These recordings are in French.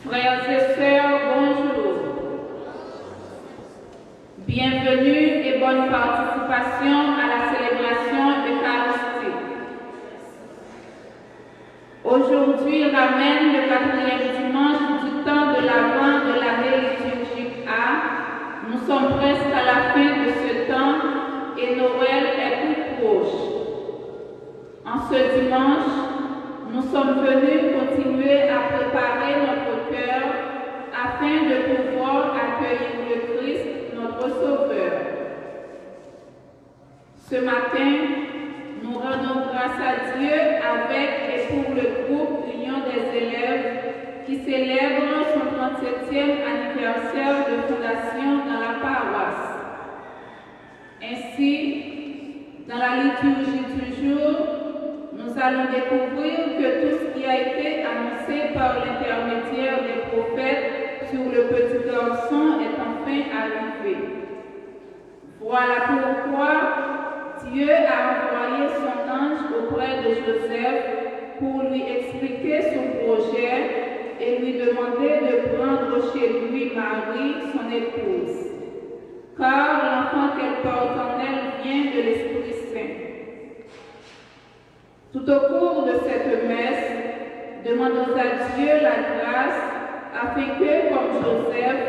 Frères et sœurs, bonjour. Bienvenue et bonne participation à la célébration eucharistique. Aujourd'hui ramène le 4e dimanche du temps de l'Avent de l'année liturgique A. Nous sommes presque à la fin de ce temps et Noël est tout proche. En ce dimanche, nous sommes venus continuer à préparer notre cœur afin de pouvoir accueillir le Christ, notre Sauveur. Ce matin, nous rendons grâce à Dieu avec et pour le groupe Union des élèves qui célèbre son 37e anniversaire de fondation dans la paroisse. Ainsi, dans la liturgie du jour, nous allons découvrir que tout ce qui a été annoncé par l'intermédiaire des prophètes sur le petit garçon est enfin arrivé. Voilà pourquoi Dieu a envoyé son ange auprès de Joseph pour lui expliquer son projet et lui demander de prendre chez lui Marie, son épouse, car l'enfant qu'elle porte en elle vient de l'Esprit Saint. Tout au cours de cette messe, demandons à Dieu la grâce afin que, comme Joseph,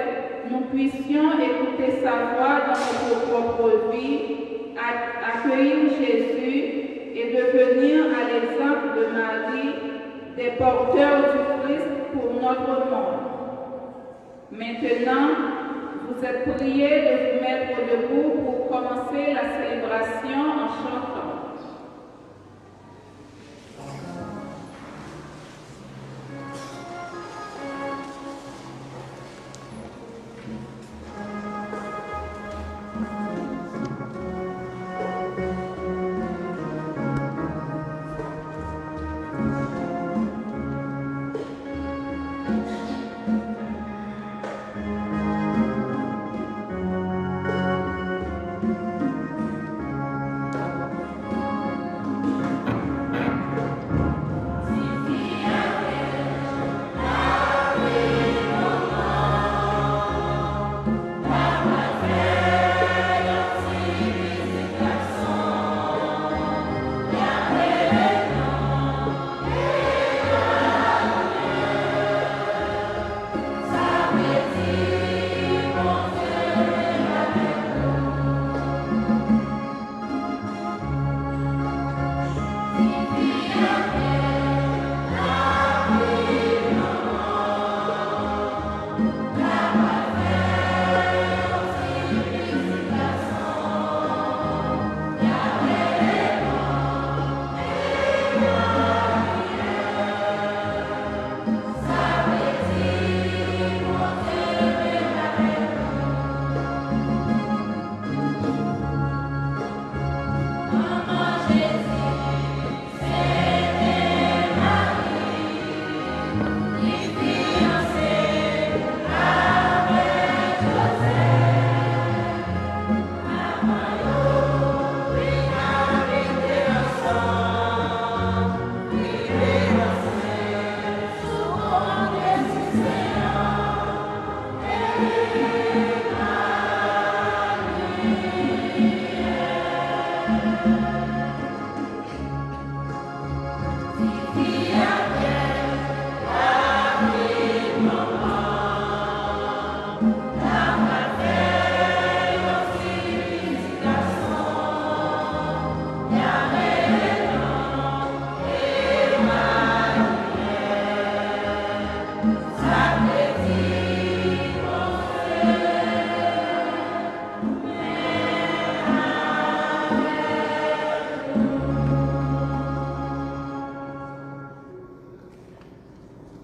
nous puissions écouter sa voix dans notre propre vie, accueillir Jésus et devenir à l'exemple de Marie des porteurs du Christ pour notre monde. Maintenant, vous êtes priés de vous mettre debout pour commencer la célébration en chantant.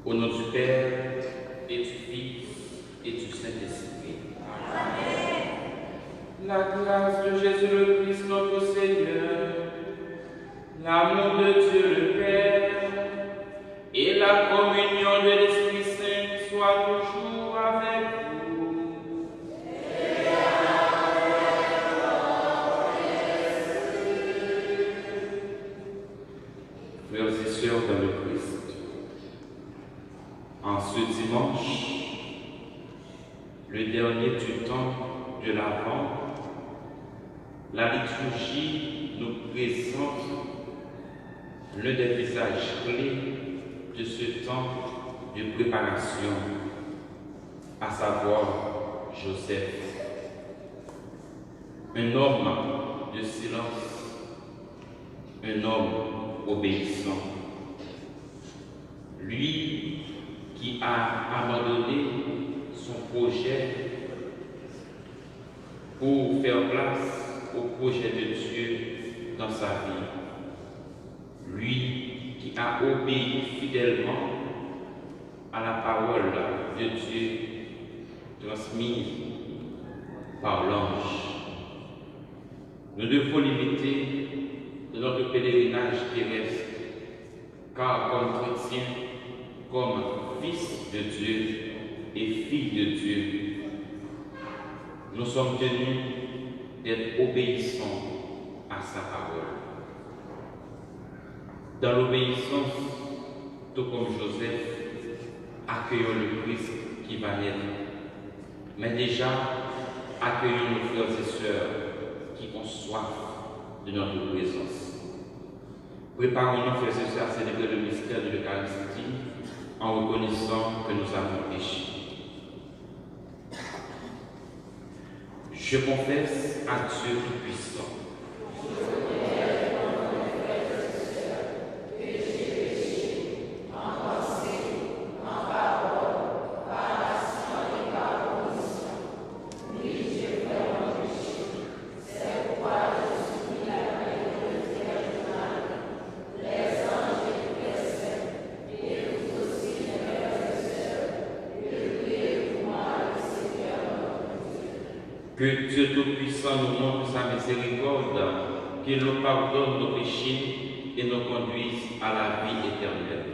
Au nom du Père, et du Fils, et du Saint-Esprit. Amen. La grâce de Jésus le Christ, notre Seigneur, l'amour de Dieu le Père, et la communion de l'Esprit Saint soient toujours avec vous. Et avec votre esprit. Frères et sœurs dans le Christ, en ce dimanche, le dernier du temps de l'Avent, la liturgie nous présente l'un des visages clés de ce temps de préparation, à savoir Joseph, un homme de silence, un homme obéissant. Lui qui a abandonné son projet pour faire place au projet de Dieu dans sa vie. Lui qui a obéi fidèlement à la parole de Dieu transmise par l'ange. Nous devons l'imiter de notre pèlerinage terrestre, car comme chrétiens, comme fils de Dieu et filles de Dieu, nous sommes tenus d'être obéissants à sa parole. Dans l'obéissance, tout comme Joseph, accueillons le Christ qui va naître. Mais déjà, accueillons nos frères et sœurs qui ont soif de notre présence. Préparons-nous, frères et sœurs, à célébrer le mystère de l'Eucharistie en reconnaissant que nous avons péché. Je confesse à Dieu Tout-Puissant. Que Dieu Tout-Puissant nous montre sa miséricorde, qu'il nous pardonne nos péchés et nous conduise à la vie éternelle.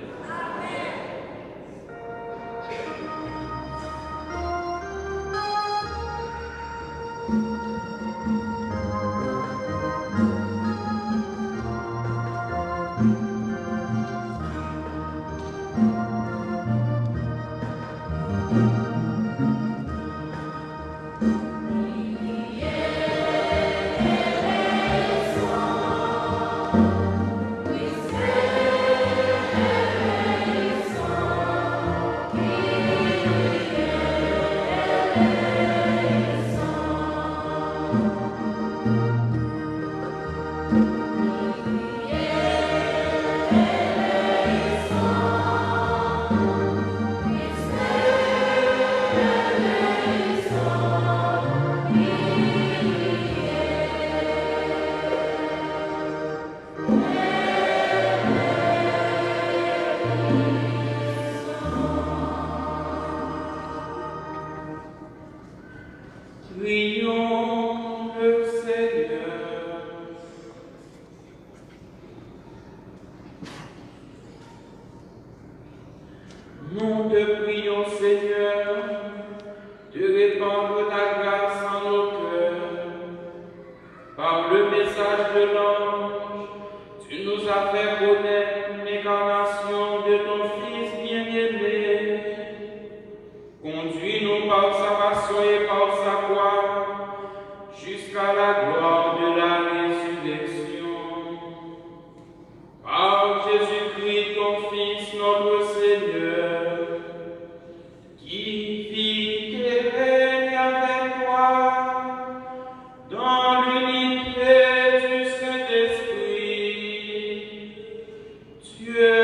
Prions le Seigneur. Nous te prions, Seigneur, de répandre ta grâce en nos cœurs. Par le message de l'ange, tu nous as fait connaître l'incarnation de ton Fils bien-aimé. Conduis-nous par sa passion et par sa croix jusqu'à la gloire de la résurrection. Par Jésus-Christ, ton Fils, notre Seigneur, qui vit et règne avec toi dans l'unité du Saint-Esprit, Dieu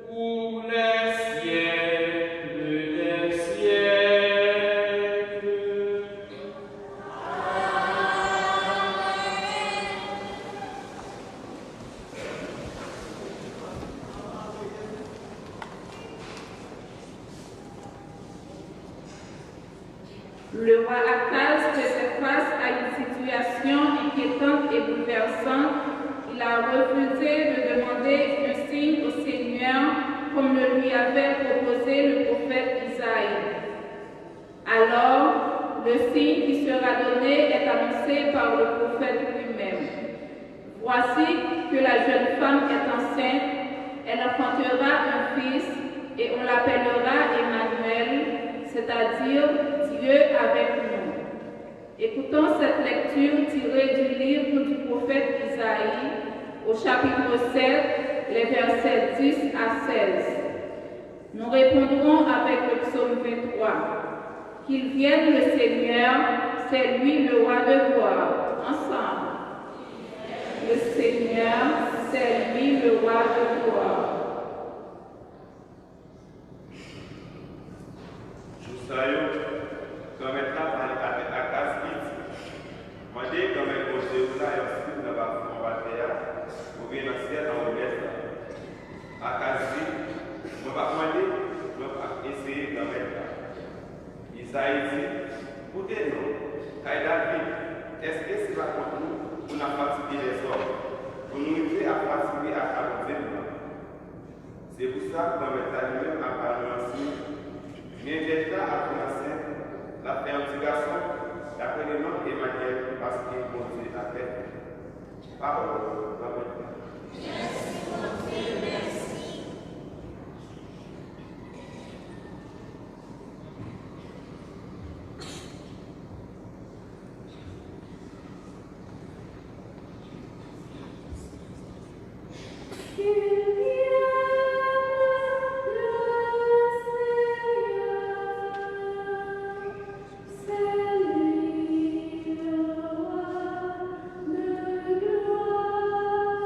pour les siècles des siècles. Le roi Akaz faisait face à une situation inquiétante et bouleversante. Il a refusé de demander un signe au Seigneur comme le lui avait proposé le prophète Isaïe. Alors, le signe qui sera donné est annoncé par le prophète lui-même. Voici que la jeune femme est enceinte, elle enfantera un fils et on l'appellera Emmanuel, c'est-à-dire Dieu avec nous. Écoutons cette lecture tirée du livre du prophète Isaïe, au chapitre 7, les versets 10 à 16. Nous répondrons avec le psaume 23. Qu'il vienne le Seigneur, c'est lui le roi de gloire. Ensemble. Le Seigneur, c'est lui le roi de gloire. Josaïo, comme étant à Casbit, moi dis comme un conseil là, il y a aussi une bataille, ou bien un ciel dans le reste. À Casbit, je vais demander, je vais essayer de mettre là. Isaïe dit, écoutez-nous, David, est-ce que c'est pas contre nous pour nous fatiguer les hommes, pour nous aider à fatiguer à avancer nous? C'est pour ça que dans le lui-même a parlé ainsi. Mais déjà à commencer la prédication d'après le nom Emmanuel parce qu'il conduit à tête. Parole, merci mon Dieu, merci. C'est lui le roi de gloire.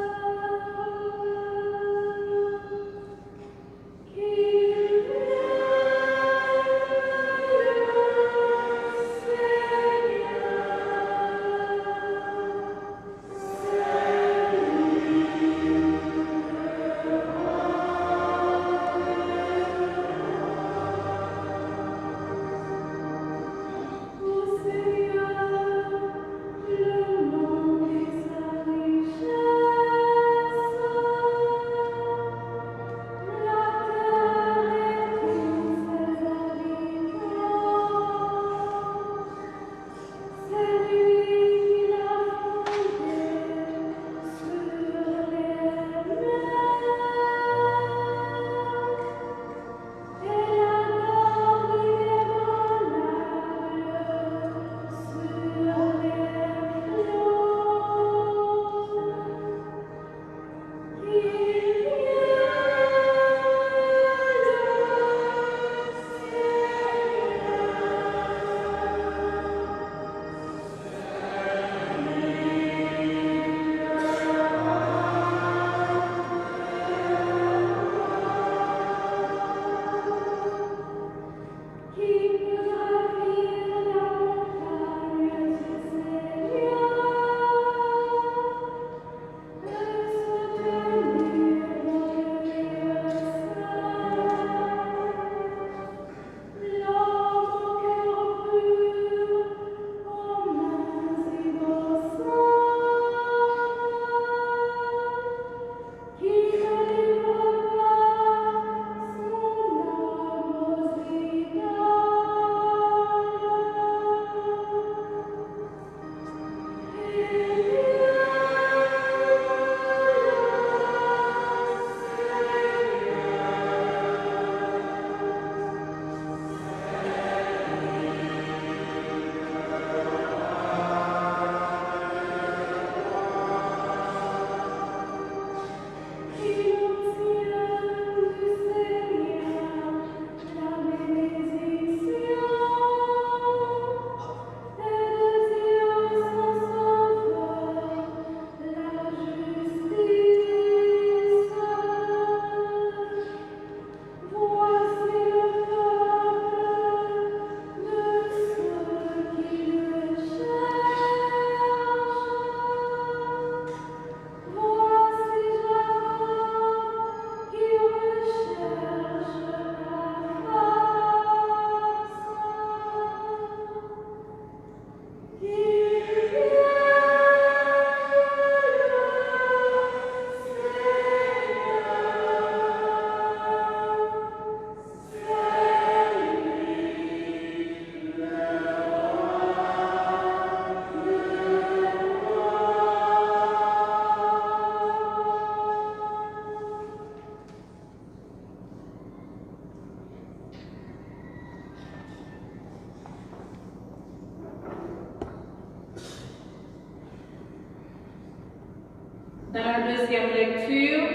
Dans la deuxième lecture,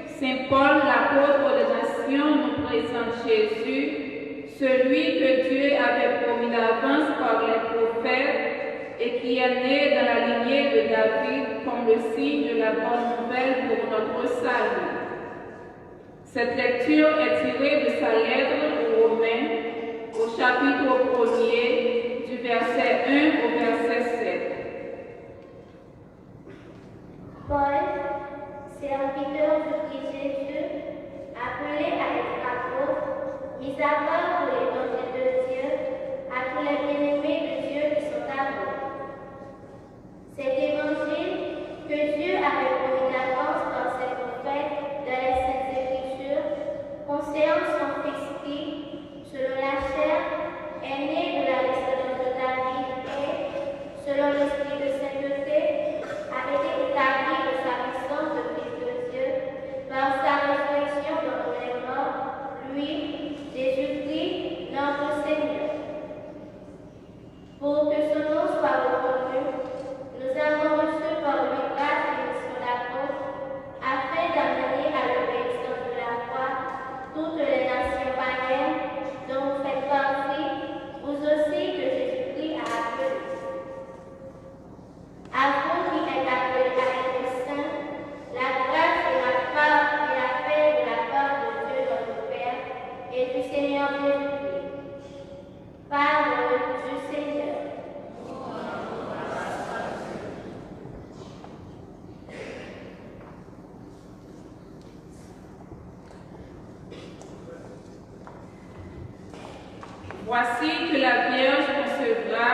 Saint Paul, l'apôtre aux nations, nous présente Jésus, celui que Dieu avait promis d'avance par les prophètes et qui est né dans la lignée de David comme le signe de la bonne nouvelle pour notre salut. Cette lecture est tirée de sa lettre aux Romains, au chapitre 1er, du verset 1 au verset 7. Paul, serviteur de Christ Jésus, appelé à être apôtre, mis à part pour l'évangile de Dieu, à tous les bien-aimés de Dieu qui sont à vous. Cet évangile que Dieu avait promis d'avance par ses prophètes dans les Saintes Écritures concerne son Fils qui, selon la chair, est né de la descendance de David et, selon l'esprit de sainteté, a été établi de sa puissance de Fils de Dieu par sa résurrection dans les morts, lui, Jésus-Christ, notre Seigneur. Pour que son nom soit reconnu, nous avons reçu par lui grâce et mission d'apôtre, afin d'amener à l'obéissance de la foi toutes les nations païennes dont vous faites partie, vous aussi que Jésus-Christ a appelé. À vous qui êtes appelés à être saints, la grâce et la paix de la part de Dieu notre Père et du Seigneur Jésus-Christ. Parole du Seigneur. Voici que la Vierge concevra,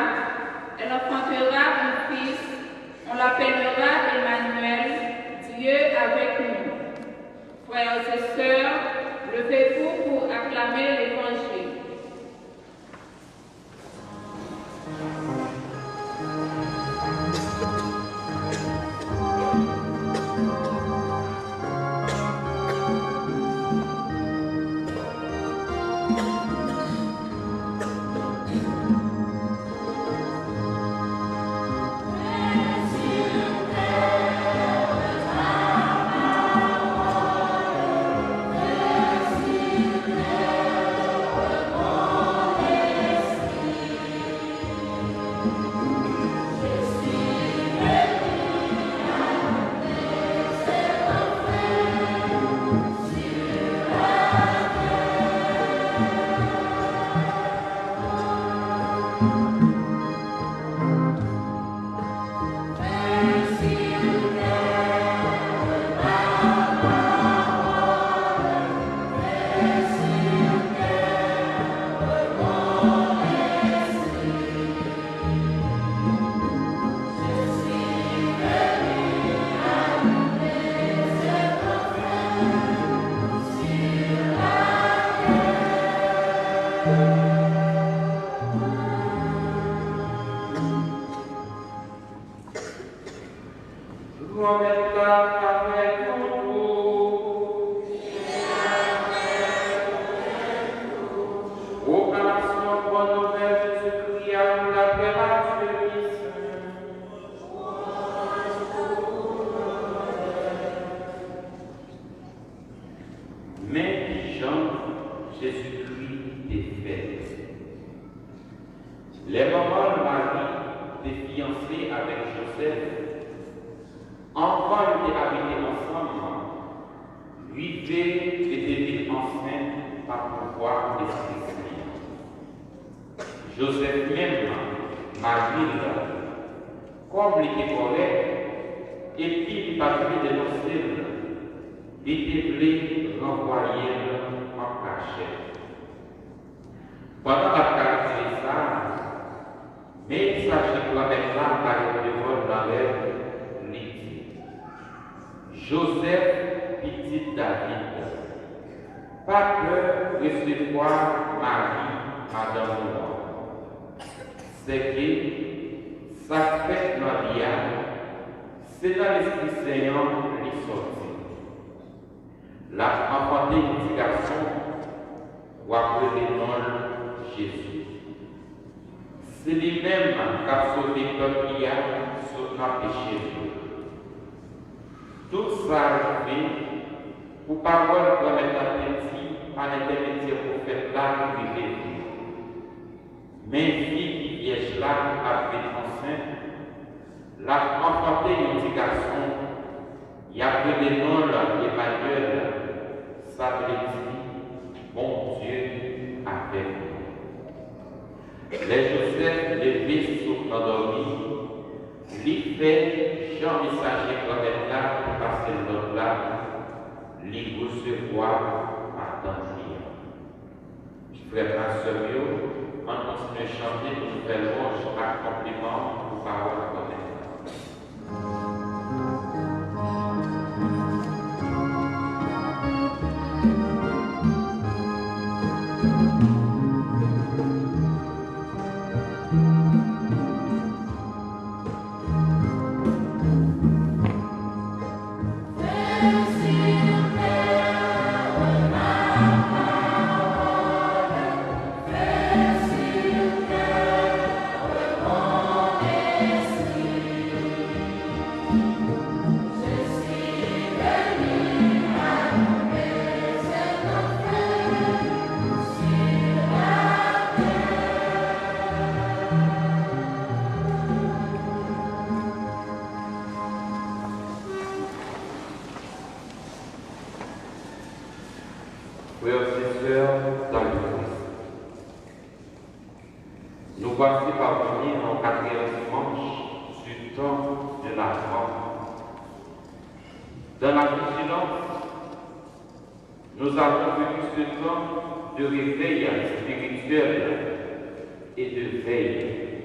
elle enfantera un fils, on l'appellera Emmanuel, Dieu avec nous. Frères et sœurs, levez-vous pour acclamer l'Évangile. Les mamans de Marie, des fiancés avec Joseph, enfants étaient habités ensemble, vivaient et devenaient enceintes par pouvoir d'Esprit Saint. Joseph même, Marie, comme l'été correct, et puis parmi des noces, était voulu renvoyer en cachette. Pendant la caractérisation, mais il s'agit de la même femme par le vol dans l'air, dit Joseph, petit David, pas peur de recevoir Marie, Madame Noire. C'est que sa fête mariale, c'est dans l'Esprit Saint qui sortit. La enfanté petit garçon, ou appeler le nom Jésus. C'est lui-même qui a sauvé le peuple sur notre péché. Tout ça arrivé, pour parole comme étant petit, par l'intermédiaire prophète là, qui vivait. Mais fille qui vieille là, avait enceinte, l'a enfanté un petit garçon, il a pris des noms là, Emmanuel, ça veut dire, bon Dieu avec nous. Les Joseph, les fils sont endormis, l'y fait Jean messager comme là, pour passer l'autre là, l'y recevoir par d'enfrir. Frère François, on continue à chanter pour nous faire louange à compliment pour parole comme elle. Frères et sœurs dans le Christ, nous voici parvenus au 4e dimanche du temps de l'Avent. Dans la vigilance, nous avons vécu ce temps de réveil spirituel et de veille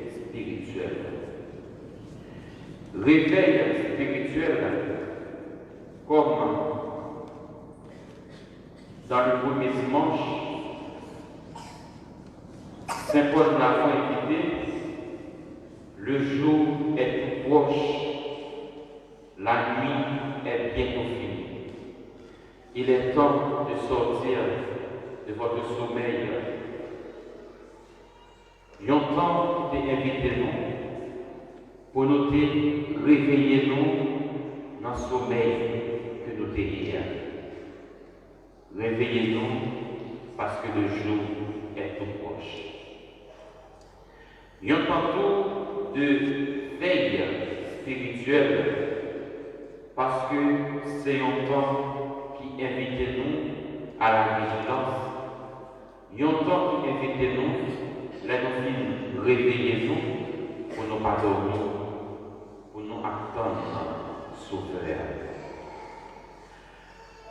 spirituelle. Réveil spirituel comme dans le premier dimanche, Saint Paul l'a invité, le jour est tout proche, la nuit est bientôt finie. Il est temps de sortir de votre sommeil. Il y a un temps d'inviter-nous pour nous réveiller nous dans le sommeil que nous tenions. Réveillez-nous parce que le jour est tout proche. Il y a un temps de veille spirituelle parce que c'est un temps qui invite nous à la vigilance. Il y a un temps qui invite nous, réveillez-nous pour nous pas dormir, pour nous attendre Sauveur.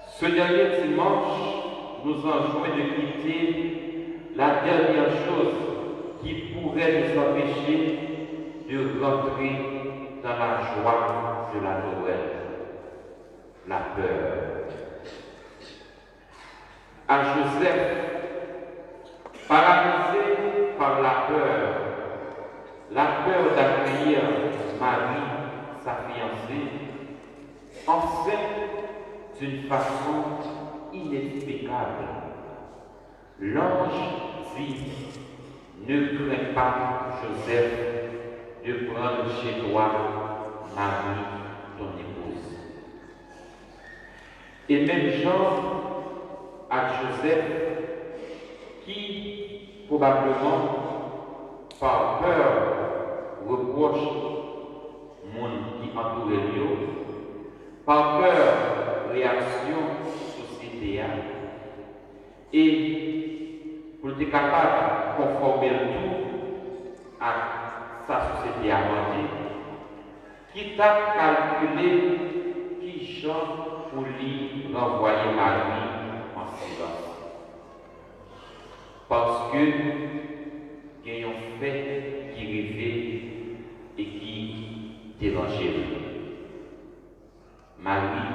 Ce dernier dimanche nous enjoint de quitter la dernière chose qui pourrait nous empêcher de rentrer dans la joie de la Noël, la peur. À Joseph, paralysé par la peur d'accueillir Marie, sa fiancée, enceinte d'une façon inexplicable. L'ange dit, ne crains pas, Joseph, de prendre chez toi Marie, ton épouse. Et même Jean à Joseph, qui probablement, par peur, reproche monde qui entourait lui, par peur, réaction sociétale, et pour être capable de conformer tout à sa société à manger, qui t'a calculé qui Jean pour lui renvoyer Marie en silence. Parce que il y a un fait qui rêvait et qui dérangeait. Marie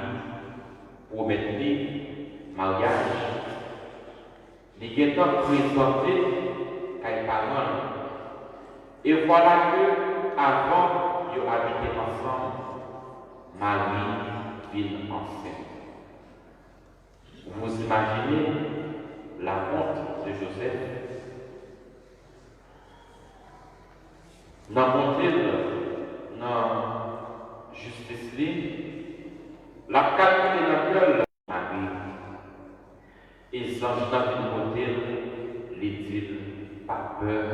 promettait mariage, les guettants présentés qu'elle parole. Et voilà que, avant de habiter ensemble, Marie vit enceinte. Vous imaginez la honte de Joseph? Dans mon livre, dans Justice Libre, La calme de la gueule, Marie. Et les anges dans une modèle, les dit, pas peur,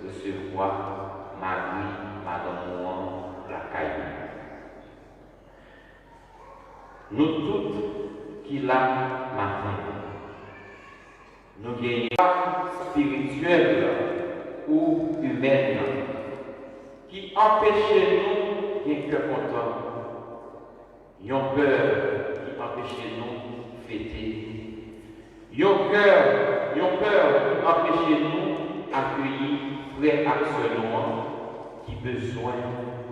recevoir Marie, Madame Ouan, la caille. Nous toutes qui la matin, nous gagnons spirituelle ou humaine qui empêchent nous d'être cœur content. Ils ont peur qui empêche nous de fêter. Ils ont peur qui empêche nous d'accueillir frères absolument qui ont besoin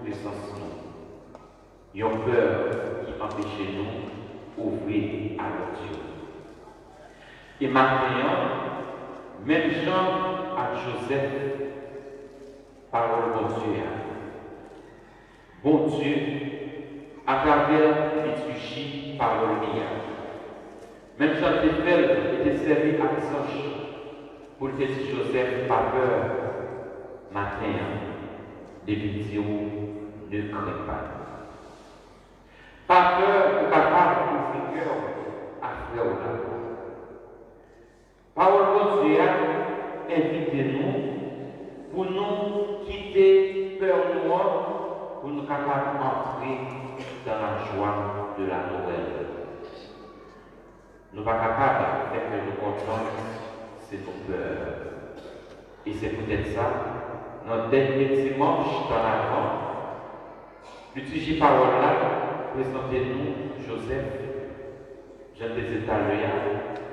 de sens. Ils ont peur qui empêche nous d'ouvrir à leur Dieu. Et maintenant, même Jean à Joseph, parole de Dieu. Bon Dieu, à travers liturgie parole mia. Même Jean Tefel était servi à Sanche pour le petit Joseph, pas peur, matin, des vidéos ne craint pas. Pas peur, ou capable d'ouvrir cœur à frère ou la parole de Dieu, invitez-nous pour nous quitter peur noire, pour nous capables d'entrer dans la joie de la Noël. Nous ne sommes pas capables de faire que nous comprenions, c'est nos peurs. Et c'est peut-être ça, notre dernier dimanche dans l'Avent, l'utilisation parole là, présentez-nous Joseph, jeune des Italiens,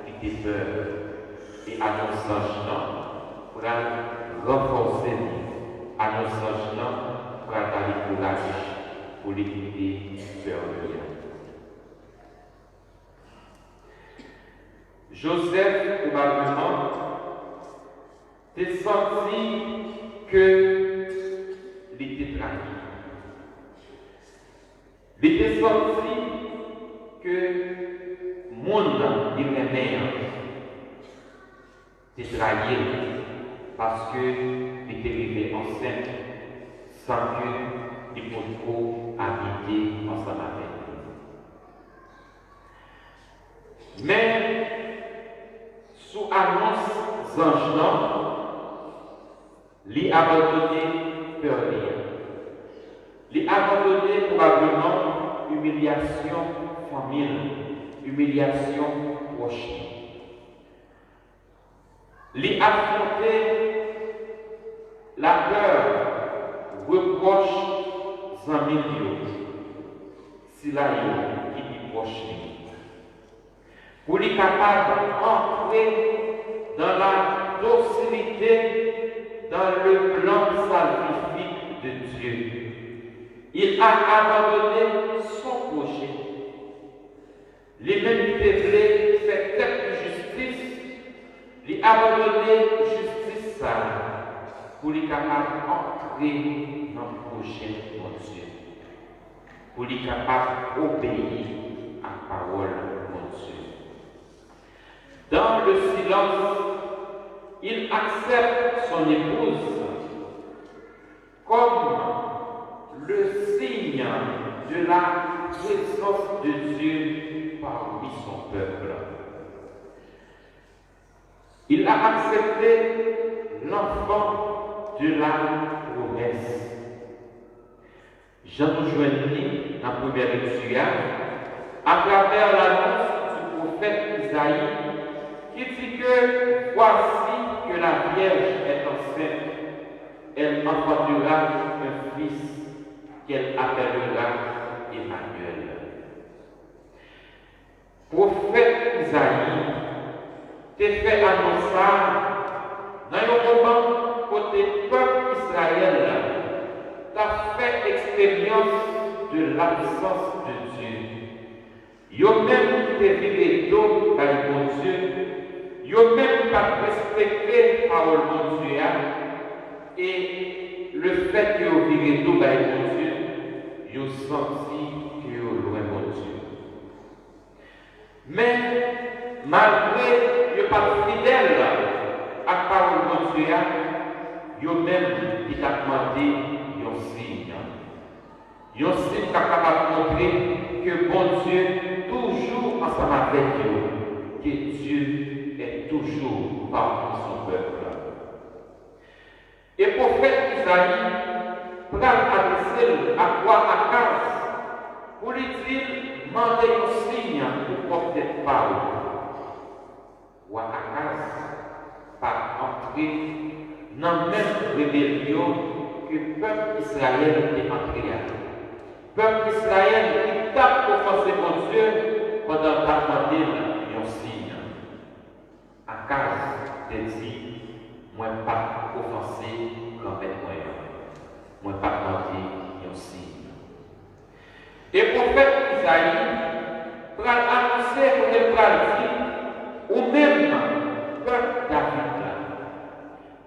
qui était peur, et annonçant pour renforcer, annonçant pour avoir le courage pour l'équité peur. Joseph, probablement, s'est senti que il était trahi. Il était senti que le monde, il aimait, s'est trahi parce qu'il était arrivé enceinte sans qu'il ne puisse trop habiter ensemble avec lui. Mais, sous annonce d'ange, il a abandonné peur. Il a abandonné probablement humiliation famille, humiliation proche. Il a affronté la peur, reproche, amis, si la qui est proche. Pour être capable d'entrer dans la docilité, dans le plan salvifique de Dieu. Il a abandonné son projet. Les mêmes qui voulaient faire tête de justice, il a abandonné justice pour être capable d'entrer dans le projet de Dieu. Pour être capable d'obéir à la parole de Dieu. Dans le silence, il accepte son épouse comme le signe de la présence de Dieu parmi son peuple. Il a accepté l'enfant de la promesse. Jean nous joignit dans la première lecture à travers l'annonce du prophète Isaïe qui dit que voici que la Vierge est enceinte, elle enfantera un fils qu'elle appellera Emmanuel. Prophète Isaïe t'a fait annoncer dans le moment côté peuple Israël, t'a fait expérience de l'absence de Dieu. Yo même qui te viré d'eau par le bon Dieu, yo même pas respecté parole de Dieu, et le fait que vous virez d'eau par le bon Dieu, yo senti que vous loin de Dieu. Mais malgré yo pas fidèle à parole de Dieu, yo même il a demandé un signe. Un signe capable de montrer que bon Dieu, toujours ensemble avec nous, que Dieu est toujours parmi son peuple. Et prophète Isaïe prend adresser à quoi Akaz pour lui dire, mandez un signe pour porter parole. Ou Akaz par entrer dans la même rébellion que le peuple Israël est entré à. Le peuple Israël qui tape offensé mon Dieu pendant d'attendre un signe. Akaz te dit, moi pas offensé quand même moi pas demander un signe. Et le prophète Isaïe va annoncer pour le dire, ou même peuple David,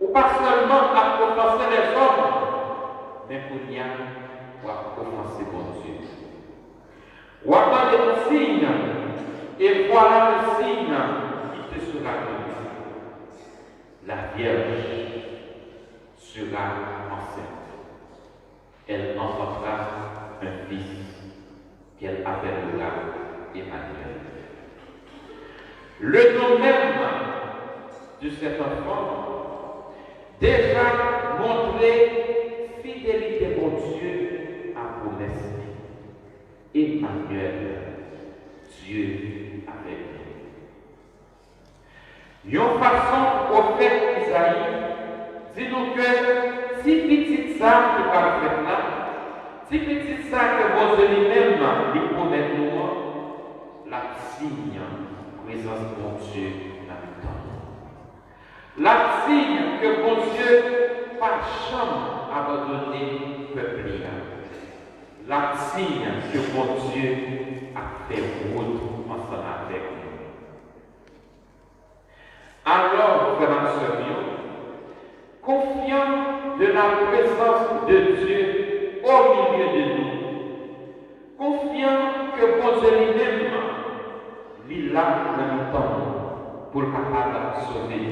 ou pas seulement à offenser les hommes, mais pour y aller pour offenser mon Dieu. Ou attendez le signe, et voilà le signe qui te sera donné. La Vierge sera enceinte. Elle enfantera un fils qu'elle appellera Emmanuel. Le nom même de cet enfant déjà montré fidélité au Dieu à promesse. Emmanuel, Dieu avec nous. Une façon prophète Isaïe dit nous que si petit ça qui va faire là, si petit ça que vos lui-même il promet nous, la signe présence de mon Dieu dans le temps. La signe que mon Dieu pas jamais abandonné peuple. La signe que mon Dieu a fait route ensemble avec nous. Alors, frères et sœurs, confiants de la présence de Dieu au milieu de nous, confiants que bon Dieu lui-même, il là dans le temps pour capable de sauver.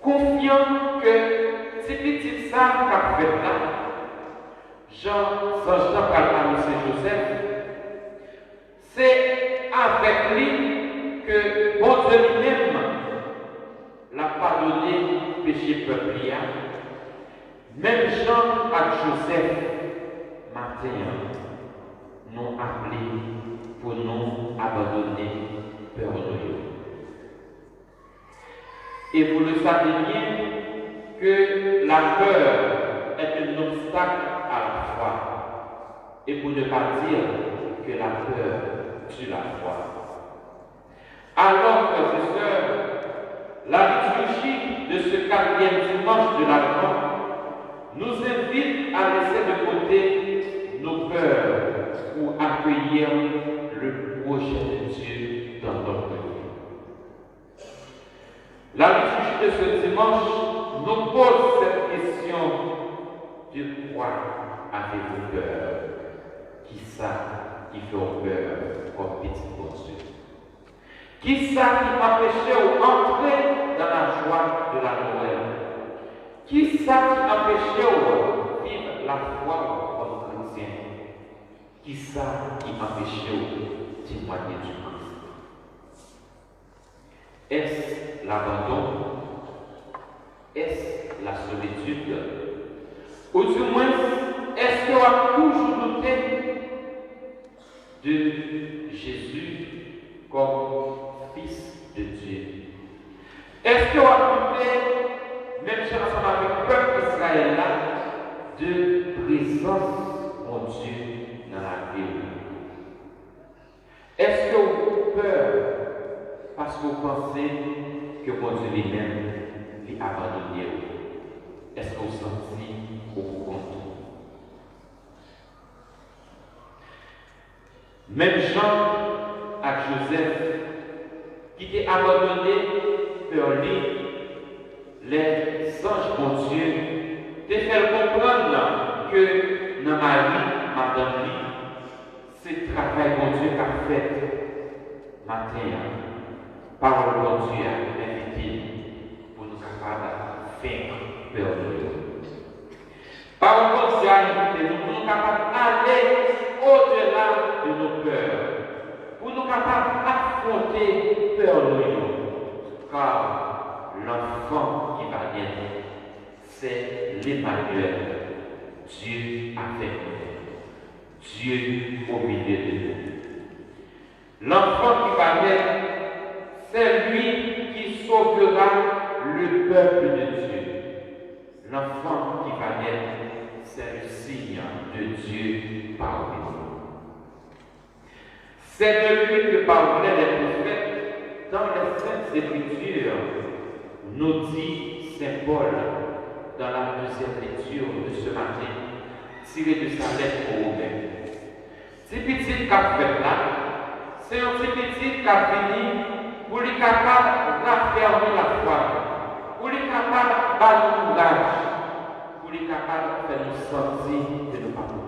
Confiants que ces petites âmes qu'a fait là, Jean a annoncé Joseph, c'est avec lui que bon Dieu lui-même l'a pardonné péché peuple. Même Jean à Joseph, matin, nous appelés pour nous abandonner peur de. Et vous le savez bien que la peur est un obstacle à la foi. Et pour ne pas dire que la peur tue la foi. Alors, frères et sœurs, la liturgie de ce 4e dimanche de l'Avent nous invite à laisser de côté nos peurs pour accueillir le projet de Dieu dans notre vie. La liturgie de ce dimanche nous pose cette question: de quoi avez-vous peur? Qui ça qui fait peur comme petit bon Dieu? Qui ça qui m'empêchait d'entrer dans la joie de la Noël? Qui ça qui m'empêchait de vivre la foi comme chrétien? Qui ça qui m'empêchait de témoigner du Christ? Est-ce l'abandon? Est-ce la solitude? Ou du moins, est-ce qu'on a toujours douté de Jésus comme Fils de Dieu? Est-ce qu'on a douté, même si ensemble avec le peuple Israël là, de présence mon Dieu dans la vie? Est-ce que vous avez peur parce que vous pensez que mon Dieu lui-même l'a abandonné? Est-ce que vous sentez au compte? Même Jean à Joseph, qui était abandonné par lui, les anges, mon Dieu, te fait comprendre que dans ma vie, madame lui, c'est le travail, mon Dieu, qu'a fait matin, parole, mon Dieu, invité pour nous capables de faire peur de Dieu. Parole, mon Dieu, invité nous, pour nous capables d'aller au-delà de nos peurs, pour nous capables d'affronter peur nous, car l'enfant qui va naître, c'est l'Emmanuel, Dieu avec nous, Dieu au milieu de nous. L'enfant qui va naître, c'est lui qui sauvera le peuple de Dieu. L'enfant qui va naître, c'est le signe de Dieu parmi nous. C'est de lui que parlaient les prophètes dans les Saintes Écritures, nous dit Saint Paul dans la deuxième lecture de ce matin, tirée de sa lettre aux Romains. Ce petit qu'a fait là, c'est un petit qui a fini pour les capables d'affermir la foi, pour les capables de courage, pour les capables de faire nous sentir que nous ne pas nous.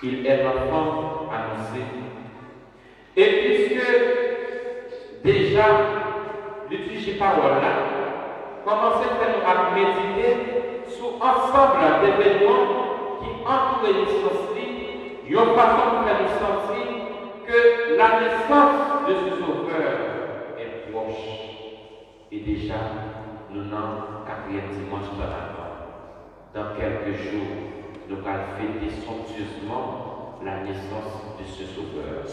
Il est l'enfant annoncé. Et puisque déjà l'utilité parole là, commencez à faire nous méditer sur ensemble d'événements qui entourent les naissances, il y a une façon de faire nous sentir que la naissance de ce sauveur est proche. Et déjà, nous n'avons quatrième dimanche de l'Avent. Dans quelques jours, nous allons fêter somptueusement la naissance de ce sauveur.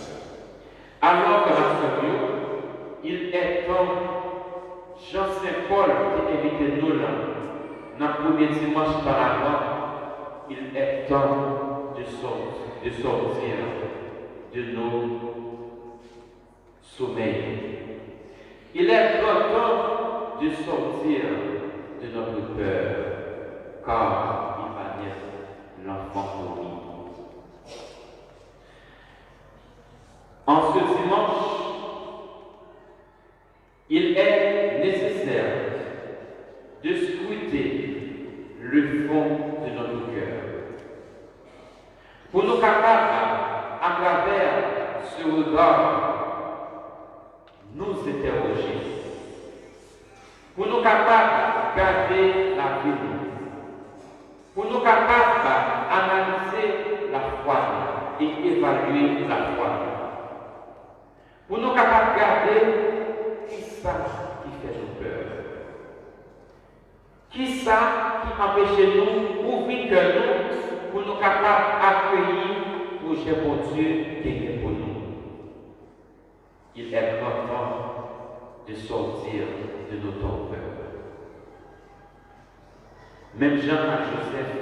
Alors que la il est temps, Jean-Saint-Paul qui invite nous là, dans le premier dimanche de l'Avent, il est temps de sortir de nos sommeils. Il est temps de sortir de notre peur, car il va naître l'enfant pour nous. En ce dimanche, il est nécessaire de scruter le fond de notre cœur pour nous capables, à travers ce regard, nous interroger, pour nous capables de garder la vie, pour nous capables d'analyser la foi et évaluer la foi, pour nous capables de garder qui ça qui fait nous peur, qui ça qui empêche nous ouvrir que nous pour nous capables d'accueillir le projet pour Dieu qui est pour nous. Il est grand temps de sortir de nos torpeurs. Même Jean et Joseph,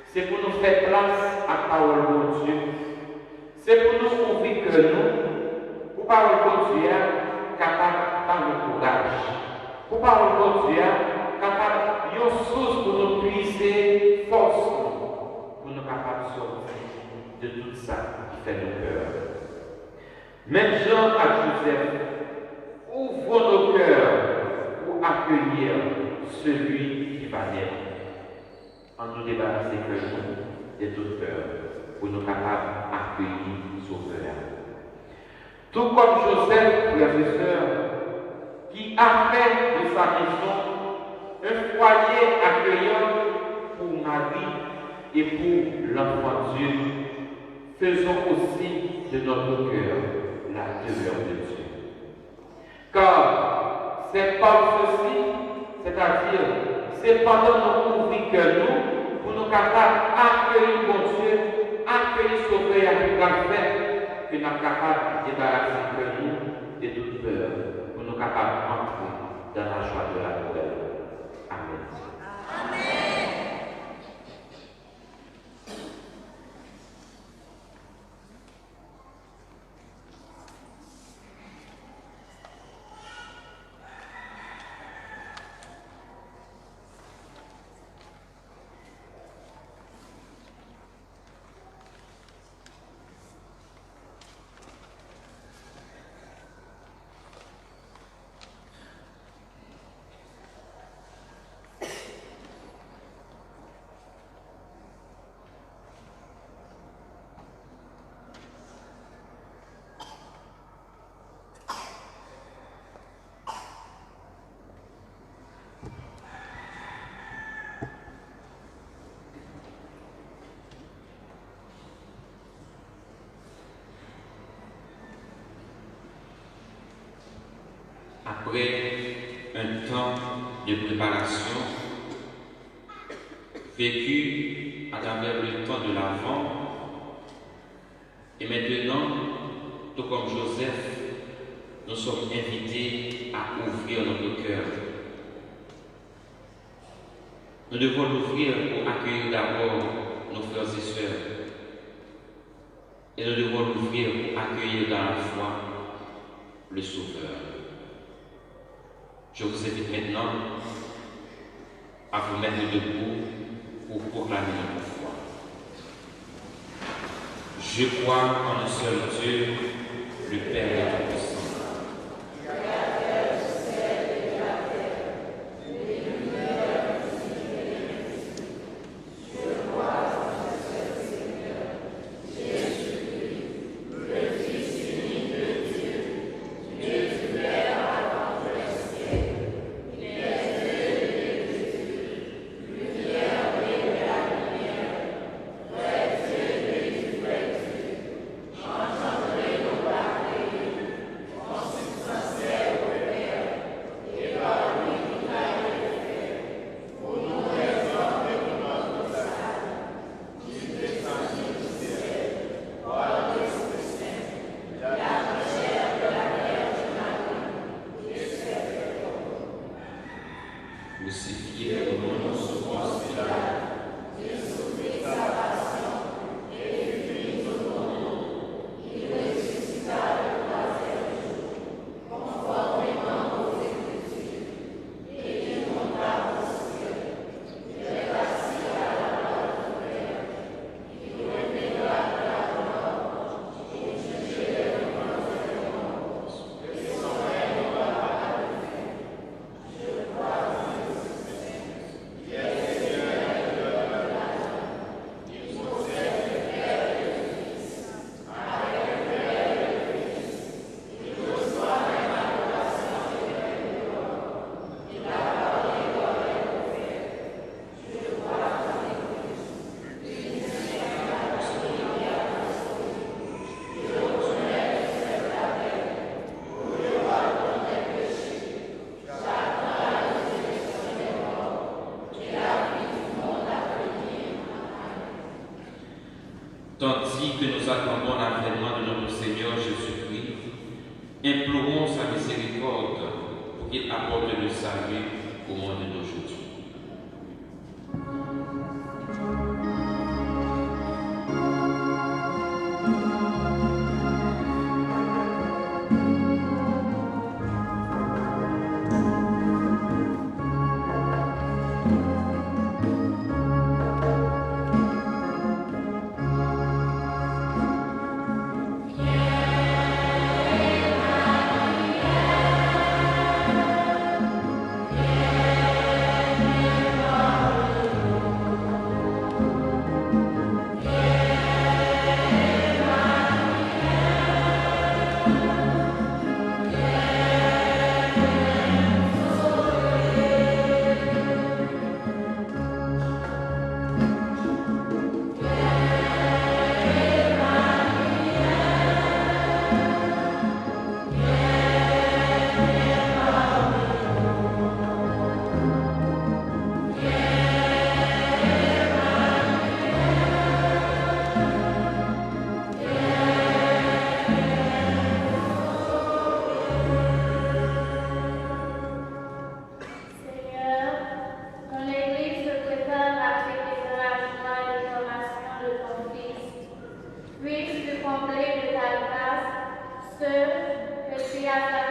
c'est pour nous faire place à la parole de Dieu. C'est pour nous ouvrir que nous, pour parole de Dieu, capable par le courage. Pour parole de Dieu, capable d'une source pour nous puiser force, pour nous capables de sortir de tout ça qui fait nos peurs. Même Jean et Joseph, ouvrons nos cœurs pour accueillir celui qui va naître, en nous débarrasser que nous de toute peur, pour nous capables d'accueillir Sauveur. Tout comme Joseph, frères et sœurs, qui a fait de sa maison un foyer accueillant pour Marie et pour l'enfant Dieu, faisons aussi de notre cœur la demeure de Dieu. Car c'est par ceci, c'est-à-dire c'est pendant nos ouvrir que nous, pour nous capables d'accueillir mon Dieu, accueillir Sauveur avec la fête, que nous sommes capables de débarrasser que nous de toute peur, pour nous capables d'entrer dans la joie de la nouvelle. Amen. Amen. après un temps de préparation vécu à travers le temps de l'Avent, et maintenant, tout comme Joseph, nous sommes invités à ouvrir notre cœur. Nous devons l'ouvrir pour accueillir d'abord nos frères et sœurs. Et nous devons l'ouvrir pour accueillir dans la foi le Sauveur. Je vous invite maintenant à vous mettre debout pour proclamer notre foi. Je crois en un seul Dieu, le Père Tout-Puissant. Tandis que nous attendons l'avènement de notre Seigneur Jésus-Christ, implorons sa miséricorde pour qu'il apporte le salut au monde d'aujourd'hui. Yeah.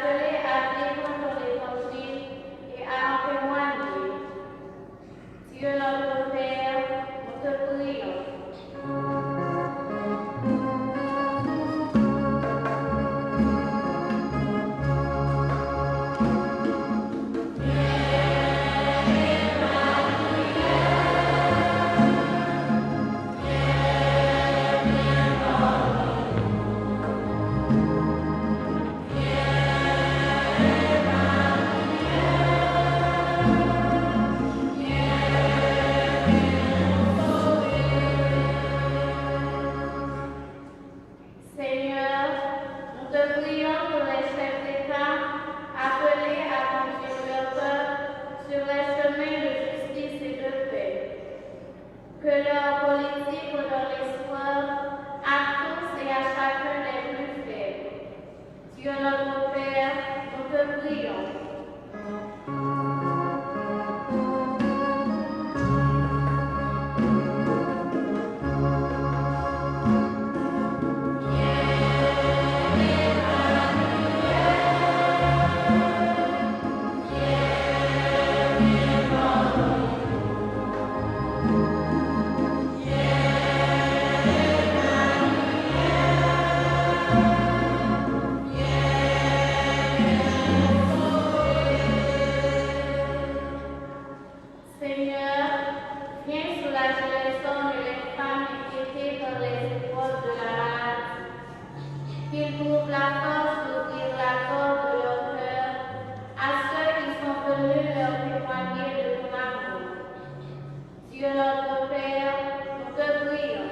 trouvent la force d'ouvrir la porte de leur cœur à ceux qui sont venus leur témoigner de ton amour. Dieu notre Père, nous te prions.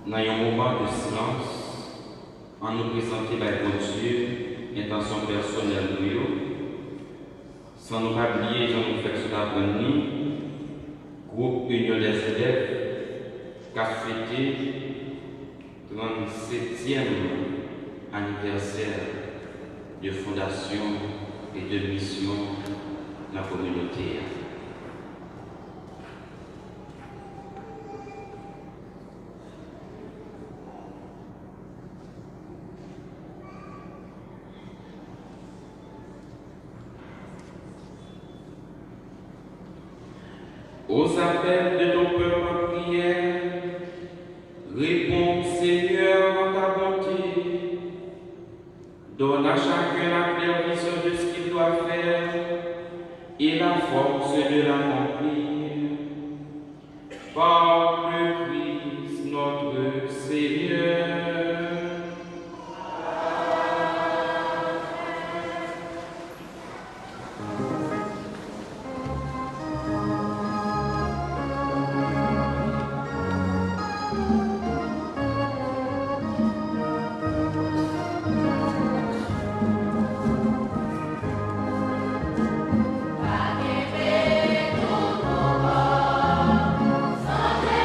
Dans un moment de silence, en nous présenter par bon Dieu, intention personnelle de nous, sans nous oublier, j'en nous fait apprendre, groupe Union des élèves, qui a fêté 37e anniversaire de fondation et de mission de la communauté. Aux appels de ton peuple en prière, réponds Seigneur en ta bonté. Donne à chacun la claire vision de ce qu'il doit faire et la force de l'accomplir. Par le Christ notre Seigneur. Sunday.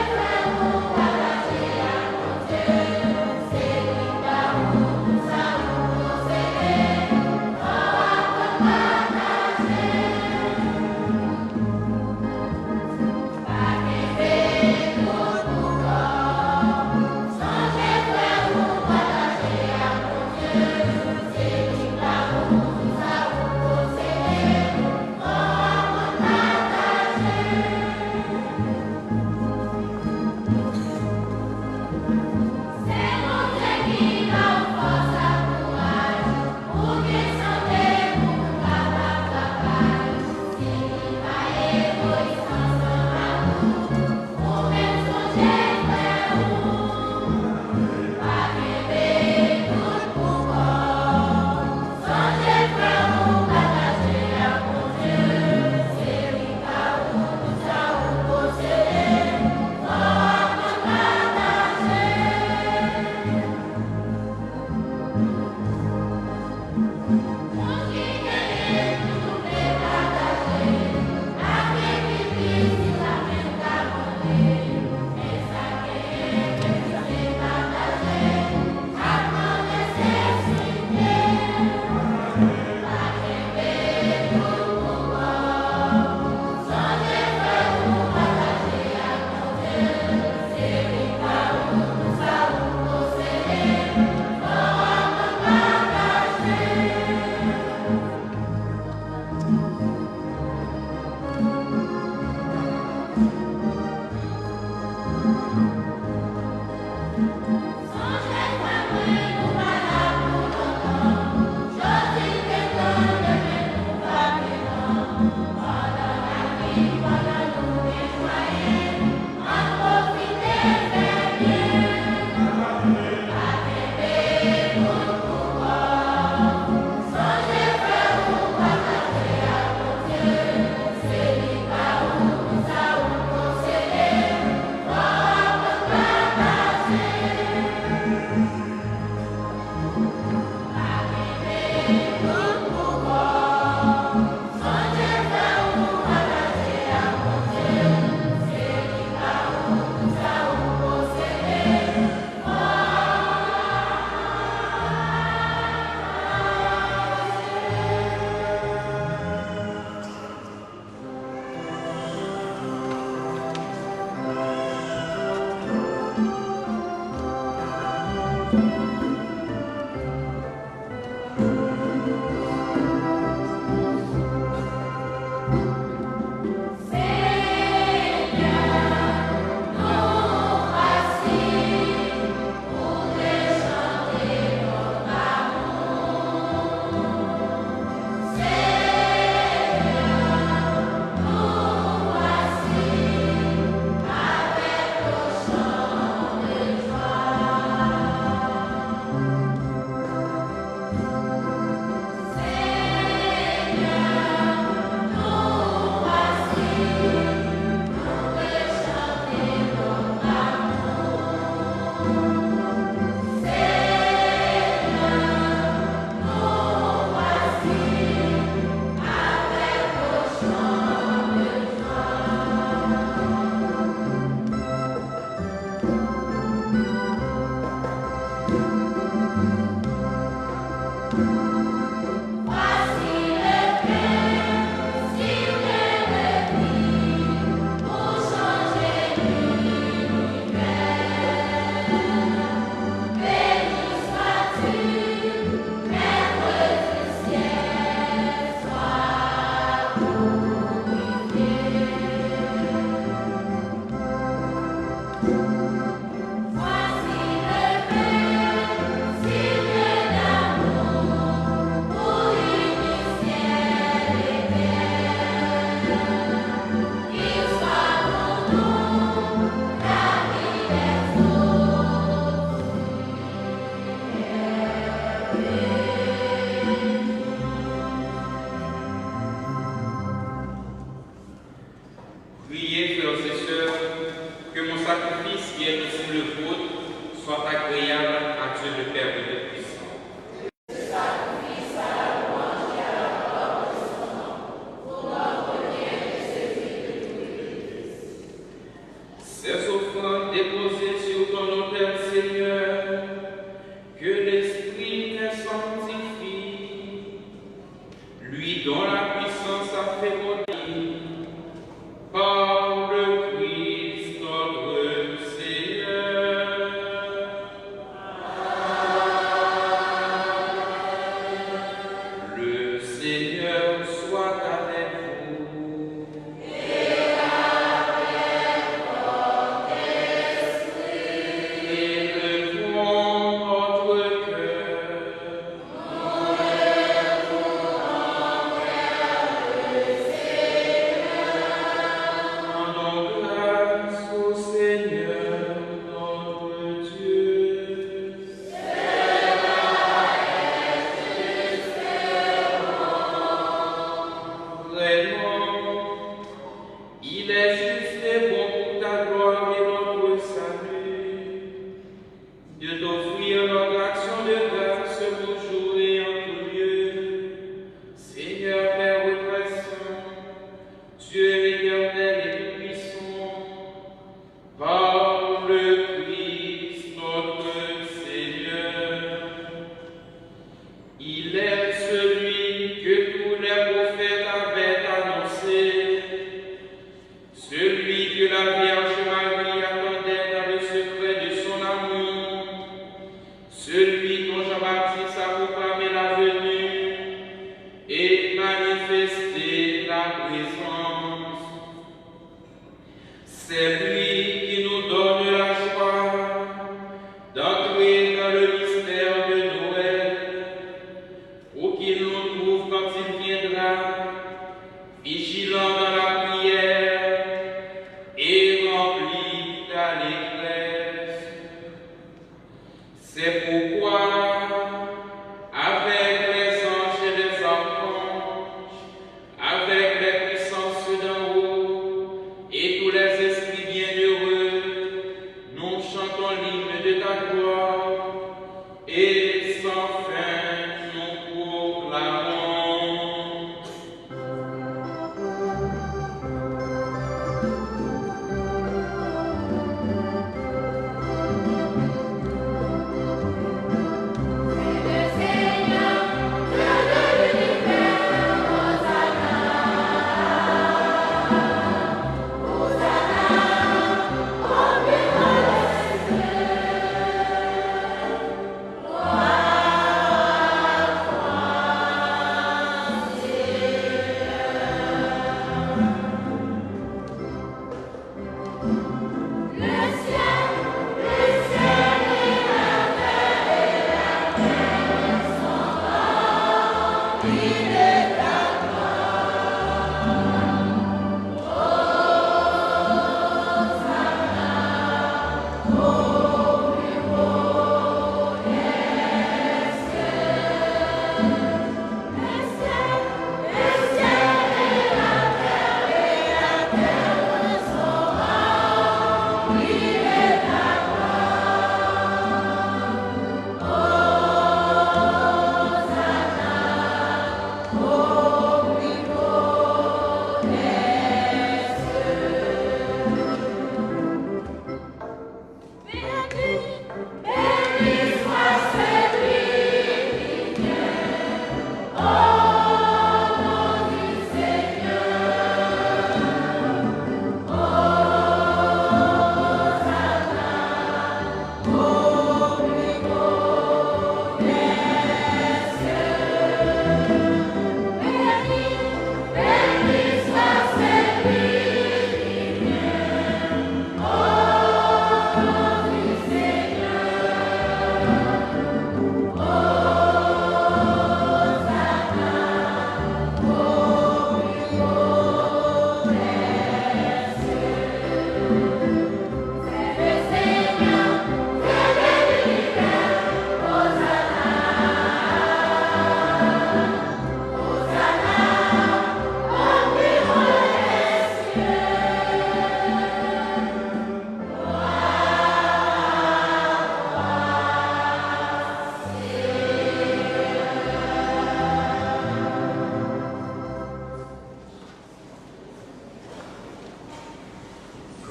Vigilant dans la prière,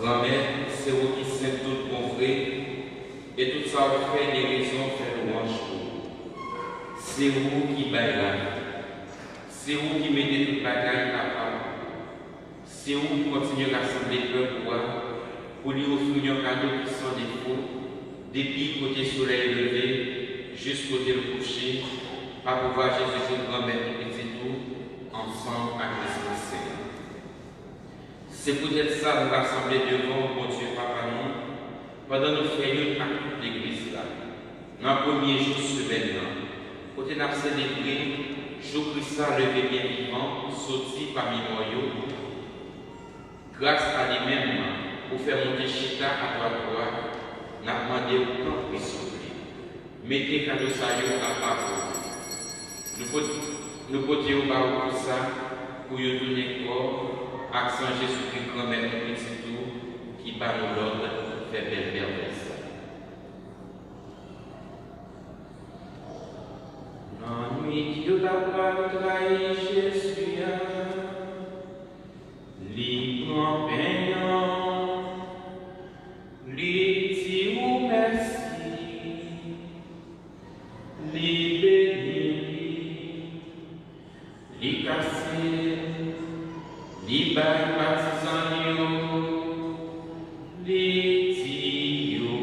Grand-mère, c'est vous qui sait tout bon vrai, et tout ça vous fait des raisons faire louange pour. C'est vous qui baillez la vie. C'est vous qui mettez toute bagaille capable. C'est vous qui continuez à rassembler le peuple pour lui offrir un cadeau qui sans défaut, depuis côté soleil levé jusqu'au le coucher, à pouvoir Jésus grand-mère et petit tout, ensemble avec l'Esprit Saint. C'est peut-être ça nous rassembler devant mon Dieu Papa nous, pendant nous faisons à toute l'église là. Dans le premier jour semaine là, côté nous célébré, jour Christ levé bien vivant, sorti parmi nous, grâce à lui-même, pour faire monter Chita à droite, n'a demandé au camp pour sauver. Mettez cadeau ça à part. Nous pouvons dire pour ça, pour y donner corps, accent Jésus-Christ grand-mère de petit tout, qui bat nous l'ordre, fait belle merveille. La nuit qui n'a pas trahi Jésus, libre en peignant, lui dit ou merci, lui béni, lui cassé, lui bail partisan yo, lui dit yo,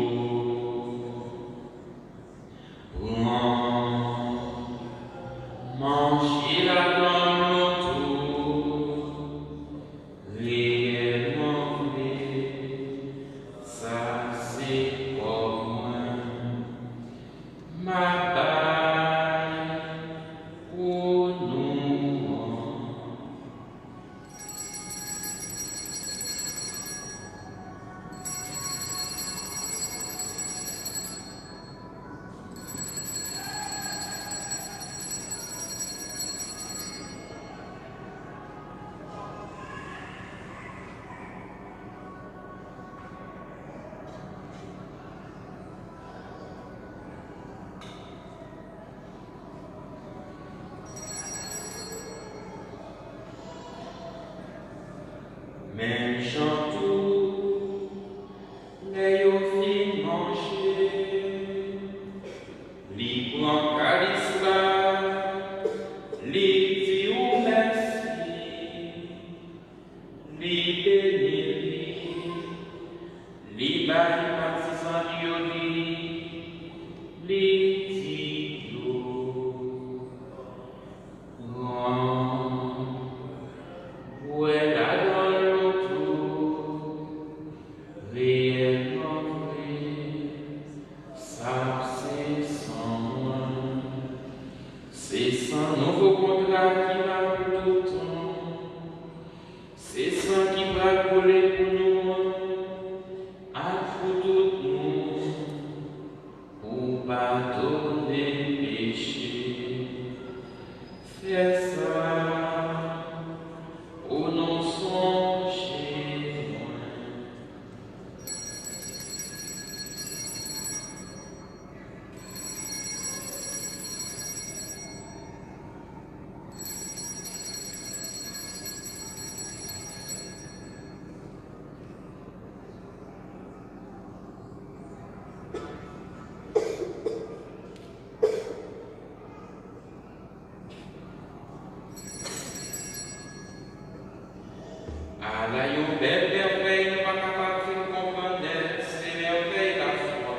manger la dans l'auto, réellement vrai, ça c'est comme moi, ma baille pour nous. Même chantou, les filles manger, li prend calice là, li dit ou merci, li béni, li baille partisan li dit yo, ouais là dans réellement vrai, ça c'est sans moi, c'est sans nouveau contrat qui va pour tout temps, c'est sans qui va coller pour nous, à pour tout nous, pour pardonner péché, fais ça, pour non songer moi. À la yon belle merveille, nous pas capable de comprendre, c'est merveille la foi.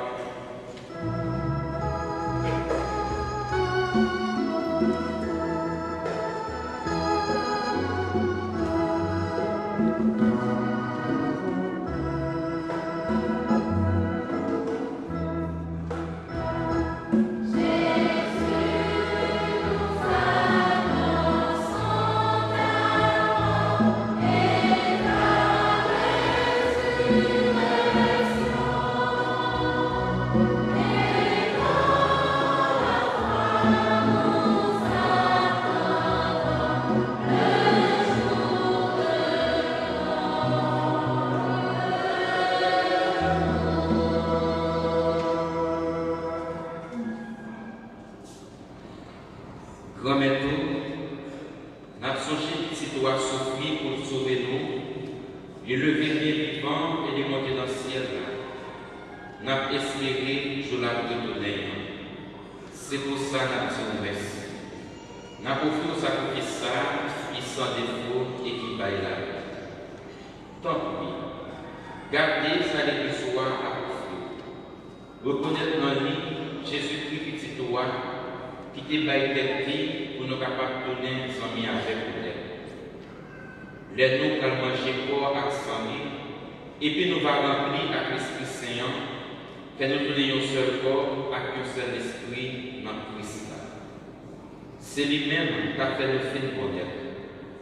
Grand-mère, n'a songé petit doigt souffrir pour sauver nous, et lever bien vivant et n'a espéré je la retourner. C'est pour ça que nous sommes restés. Nous avons fait un sacrifice qui sans défaut et qui baille la vie. Tant pis. Gardez ça les soirs à vous. Reconnaître dans lui Jésus-Christ petit toi qui te baille tête pour nous capables de donner sans mis avec vous. Les nous allons manger corps à sang et puis nous allons remplir avec l'Esprit Saint, que nous donnions un seul corps avec un seul esprit dans Christ. C'est lui-même qui a fait le fait de bonheur.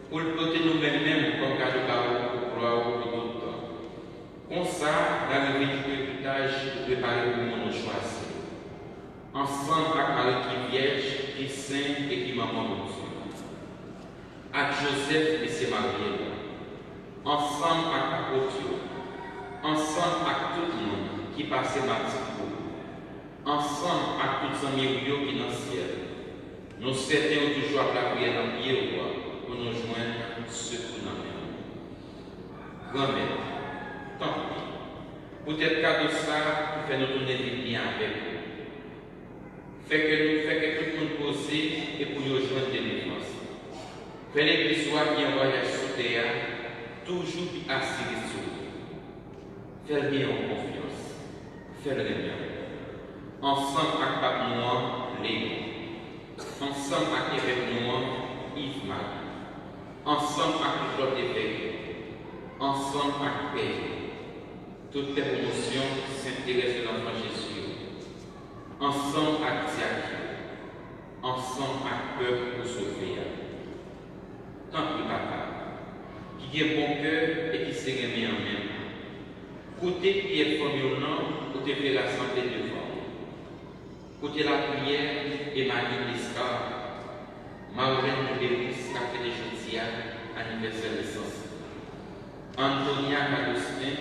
Pour le porter nous-mêmes comme cadeau pour gloire pour tout le temps. Comme ça, l'arrivée du héritage pour préparer pour nous choisir. Ensemble avec Marie qui est vierge, qui est sainte et qui est maman de Dieu. Avec Joseph et ses mariés. Ensemble avec l'apôtre. Ensemble avec tout le monde qui passait Mathieu. Ensemble avec tous les amis qui sont dans le ciel. Nous servons toujours à la prière dans le pied pour nous joindre secours dans le Grand-mère, tant pis. Peut-être qu'à de ça, pour faire nous donner des liens avec vous. Fait que tout le monde pose et pour nous joindre des défenses. Fait l'église soit qui envoie sur terre, toujours assis sur vous. Faites bien en confiance. Faites-le bien. Ensemble avec Pape Noir, les ensemble avec l'évêque noir, Yves Marie. Ensemble avec Claude Évêque. Ensemble avec Père. Toutes les promotions s'intéressent de l'enfant Jésus. Ensemble avec Diacre. Ensemble avec peuple pour sauver. Tant pis, papa, qui a bon cœur et qui s'est remis en même. Côté qui est formidable, côté fait la santé devant. Côté la prière, Emmanuel Liscar, Maureen Béris, café de Jotia, anniversaire de naissance. Antonia Agustin,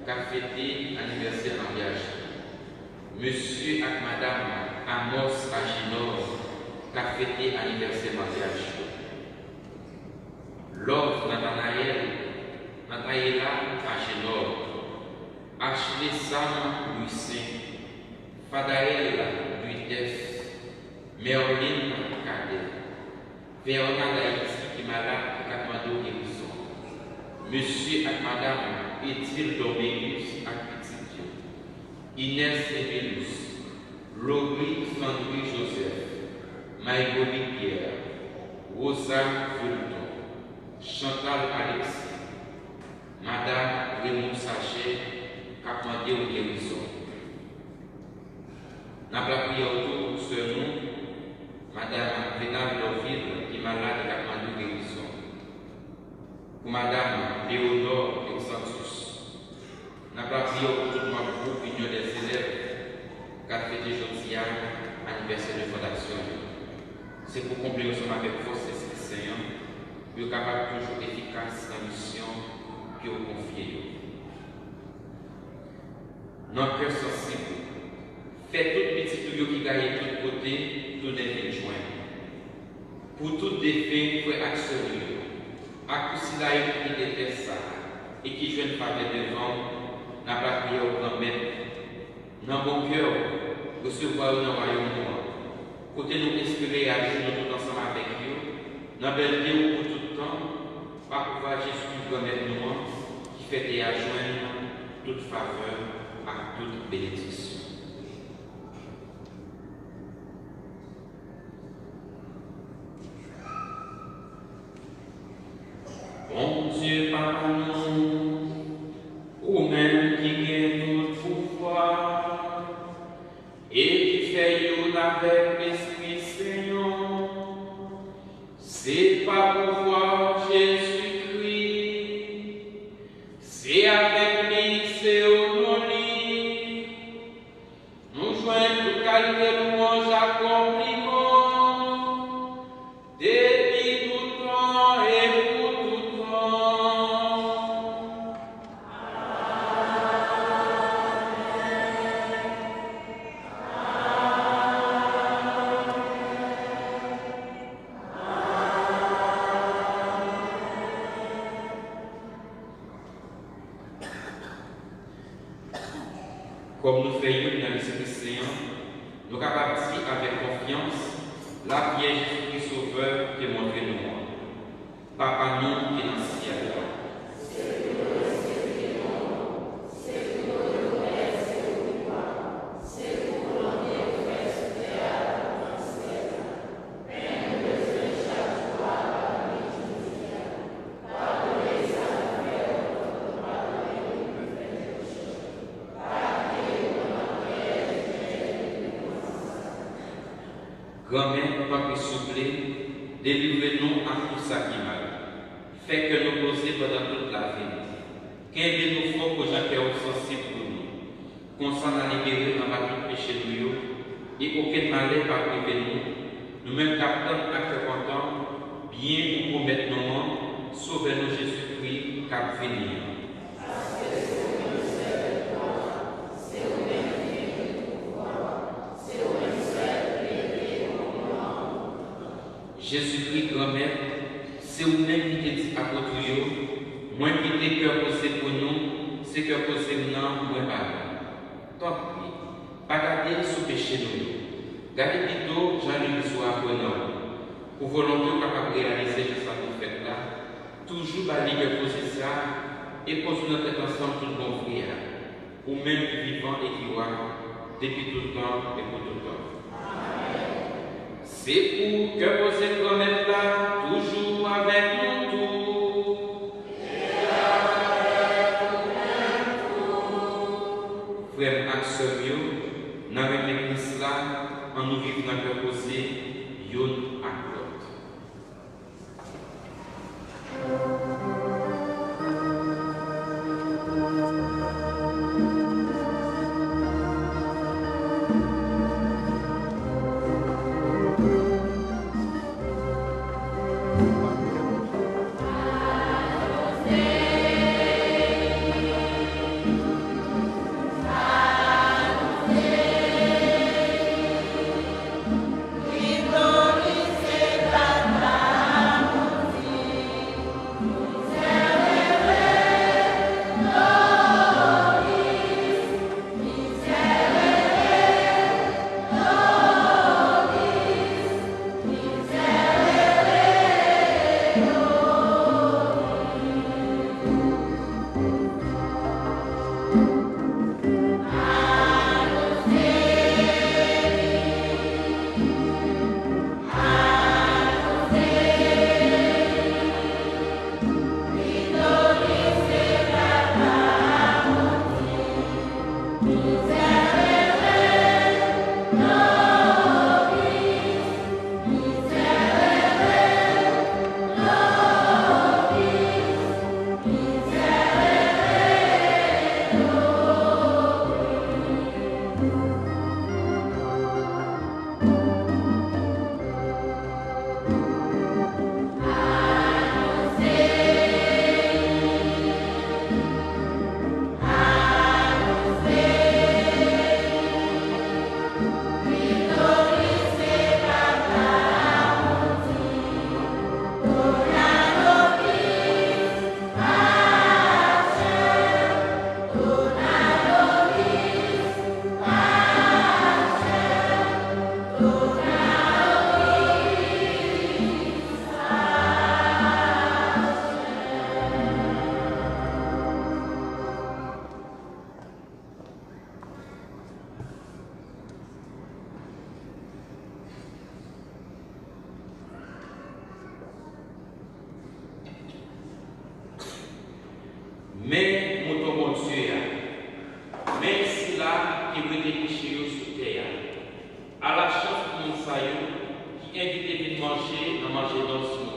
café de anniversaire mariage. Monsieur et Madame Amos Aginor, café de anniversaire mariage. Love Nathanaëla Aginor, Ashley Sam Louis Fadaël Luites, Merlin Cadet, Véronica Daïti qui est malade de Katmandou Guérison, Monsieur et Madame Étile Doméus à Petit Inès Emilus, Laurie Sandri Joseph, Maïgoli Pierre, Rosa Fulton, Chantal Alexis, Madame Raymond Sachet, Katmandou Guérison. Nous avons prié autour de ce nom, Madame Vénal Loville, qui est malade de la Katmandou Guérison. Pour Madame Léonore Exantus. Nous avons prié autour de notre groupe Union des élèves, qui a fêté aujourd'hui anniversaire de fondation. C'est pour combler ensemble avec force et Esprit Saint, pour être capable toujours efficace dans la mission que vous confiez. Notre cœur sensible. Faites tout petit tout qui gagne de tout côté, tout est joint. Pour tout défait, il faut actionner. À tout cela, il était ça. Et qui joue une faveur devant, n'a pas prié au grand-mère. Dans mon cœur, recevoir dans le royaume noir. Côté nous espérer agir tout ensemble avec vous. Dans belle vie pour tout le temps, par pouvoir Jésus, grand-mère noir, qui fait des adjoindre toute faveur à toute bénédiction. Bon Dieu, par nous, ou même qui gagne notre pouvoir, et qui fait nous avec l'Esprit Saint, c'est pas pour voir Jésus-Christ, c'est avec lui, c'est au nom lui, Comme nous faisons dans l'Esprit Saint, nous capables dire avec confiance la vie Jésus-Christ Sauveur qui est montré nous. Papa nous qui est dans le ciel. Grand-mère, papa soufflé, délivrez-nous à tout ça qui mal. Fait que nous poser pendant toute la vie. Qu'aidez-nous fort pour gens qui sont sensibles pour nous. Qu'on s'en a libéré dans la tout péché nous et aucun malheur par privé nous. Nous-mêmes captons à cœur content, bien nous promettons nous, sauvez-nous Jésus-Christ, cap venir. Jésus-Christ, grand-mère, c'est vous-même qui dit à votre yo, moi qui t'ai cœur posé pour nous, c'est cœur posé non, moi pas. Tant pis, pas garder sous péché nous. Gardez plutôt Jean-Louis soit apprenant. Pour volonté capable de réaliser ce que nous faites là, toujours balayer que poser ça et poser notre tête ensemble tout bon frère, ou même vivant et qui voit, depuis tout le temps et pour tout le temps. C'est pour que vos économies là, toujours avec nous tous. Frères et sœurs, dans l'église là, on nous vit dans le posé, yon à l'autre. Mais, mon Dieu, même si là, il veut déchirer sur terre, à la chance pour nous qui invite à manger, à manger dans ce monde.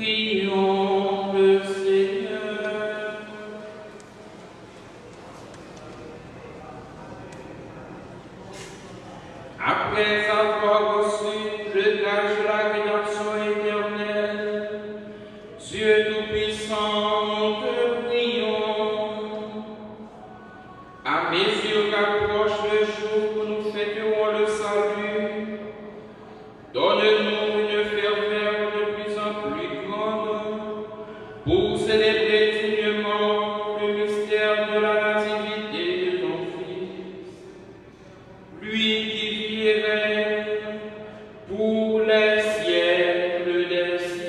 Prions le Seigneur. Après avoir reçu le gage de la rédemption éternelle, Dieu Tout-Puissant, nous te prions. À mesure qu'approche le jour où nous fêterons le salut, donne-nous une ferveur de plus en plus grande pour célébrer dignement le mystère de la nativité de ton Fils, lui qui vit et règne pour les siècles des siècles.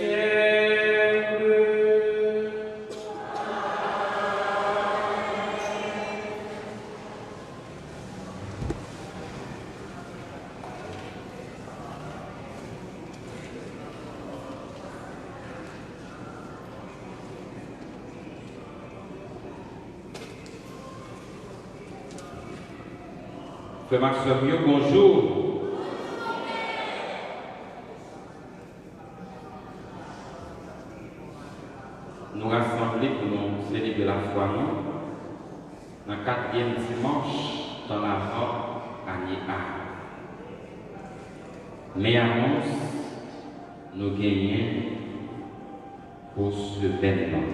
Frère Maximilien, bonjour. Nous rassemblés pour nous célébrer la foi, dans le 4e dimanche dans l'avant année A. Mais annonce, nous gagnons pour ce bêtement.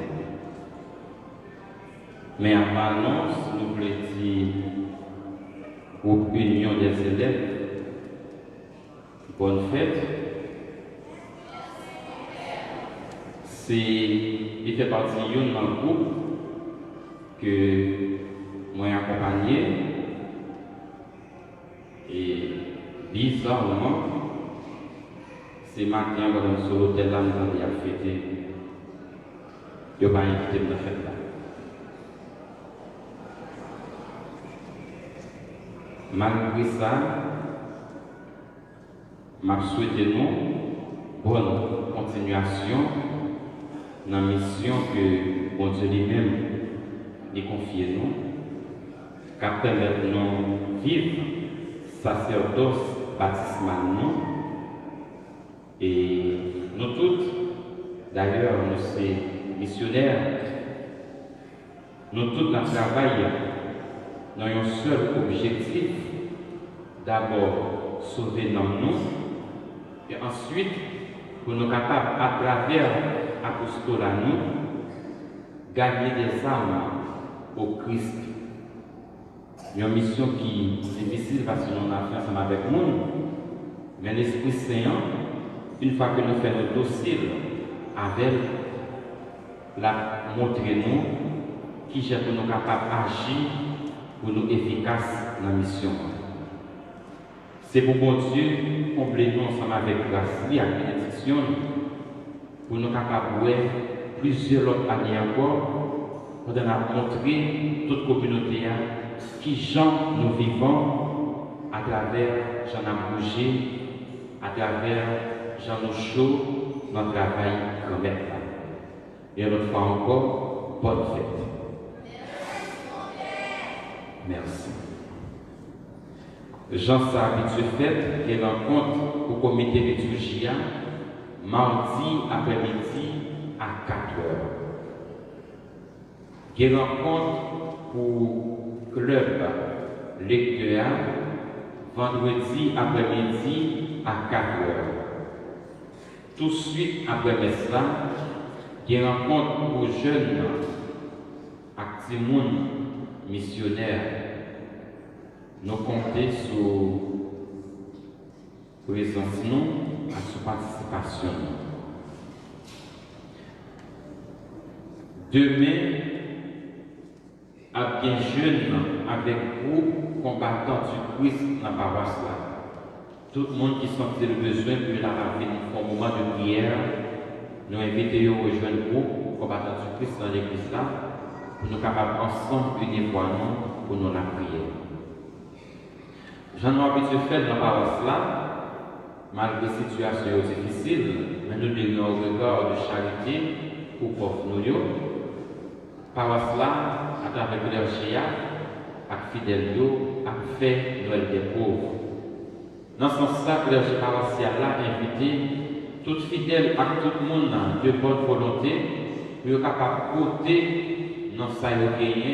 Mais avant annonce, nous voulons dire groupe Union des élèves, bonne fête. Il fait partie d'un groupe que moi j'ai accompagné et bizarrement, ce matin, quand sur l'hôtel là, nous avons fêté, je n'ai pas invité de la fête là. Malgré ça, je souhaite nous bonne continuation dans la mission que bon Dieu lui-même a confiée nous, qu'à permettre nous vivre sacerdoce baptismal nous. Et nous tous, d'ailleurs, nous sommes missionnaires, nous tous dans le travail, nous avons un seul objectif, d'abord sauver nous, et ensuite, pour nous capables, à travers l'apostolat, nous, gagner des âmes au Christ. Une mission qui est difficile parce que nous avons fait ensemble avec nous, mais l'Esprit Saint, une fois que nous faisons notre dossier avec la montrer nous qui j'ai pour nous capables d'agir pour nous efficaces dans la mission. C'est pour bon Dieu combler nous ensemble avec grâce et avec bénédiction pour nous capables de plusieurs autres années encore pour nous montrer toute communauté qui gens nous vivons à travers Jean a bougé, à travers Jean nous chaud, notre travail quand même. Et une fois encore, bonne fête. Merci. Jean s'est habitué fait qu'elle rencontre au comité liturgie mardi après-midi à 4 heures. Qu'elle rencontre pour club lecteur vendredi après-midi à 4 heures. Tout de suite après cela, qu'elle rencontre pour jeunes actifs missionnaires. Nous comptons sur présence nous et sur participation. Demain, à bien jeune avec groupe combattant du Christ dans la paroisse là. Tout le monde qui sentait le besoin de la venir pour un moment de prière, nous invitons à rejoindre le groupe combattant du Christ dans l'église là, pour nous capables ensemble unir nous pour nous la prière. J'en ai habitué de faire dans la paroisse là, malgré la situation difficile, mais nous donnons un regard de charité pour pauvres nous. Paroisse là, à travers l'énergie, à fidèles, à faire Noël des pauvres. Dans ce sens-là, l'énergie paroissiale a invité tout fidèle à tout le monde de bonne volonté, pour être capable de porter dans ça gagné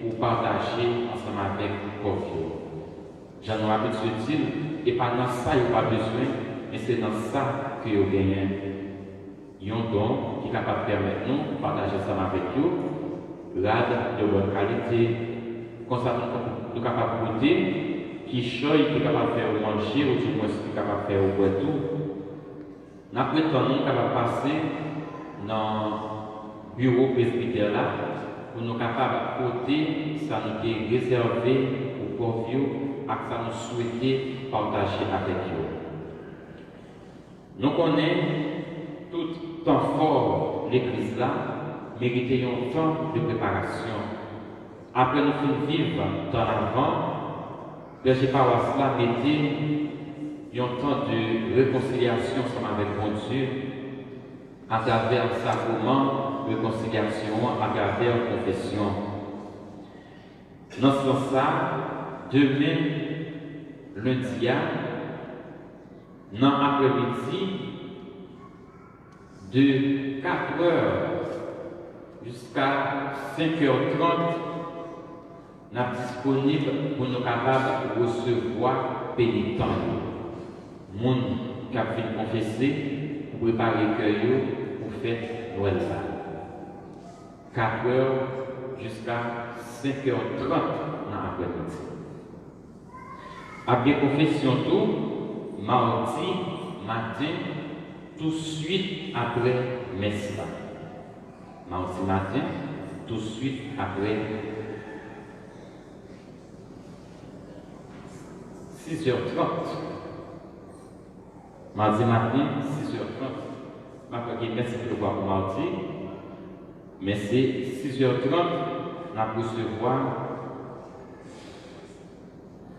pour partager ensemble avec le corps. J'en ai habitué et pas dans ça il n'y a pas besoin, mais c'est dans ça que vous gagnez. Il y a un don qui est capable de permettre nous de partager ça avec vous, l'ade de bonne qualité, comme ça nous sommes capables de goûter, qui choisit, qui est capable de faire manger, ou du moins qui est capable de faire au bois tout. Après temps, nous sommes capables de passer dans le bureau presbytère là, pour nous capables de porter, ça nous est réservé pour vous, et ça nous souhaiter partager avec vous. Nous connaissons tout temps fort l'église là, mériter un temps de préparation. Après nous finissons vivre dans l'avant, le paroisse là mettait un temps de réconciliation avec mon Dieu, à travers le sacrement de réconciliation, à travers la confession. Dans ce sens-là, demain, lundi, dans l'après-midi, de 4h jusqu'à 5h30, nous sommes disponibles pour nous capables de recevoir pénitents. Les gens qui ont fait confesser, pour préparer le cœur, pour faire Noël. 4h jusqu'à 5h30 dans l'après-midi. Après confession, tout, mardi matin, tout de suite après messe. Mardi matin, tout de suite après 6h30. Mardi matin, 6h30. Merci de voir pour mardi. Mais c'est 6h30, nous allons recevoir.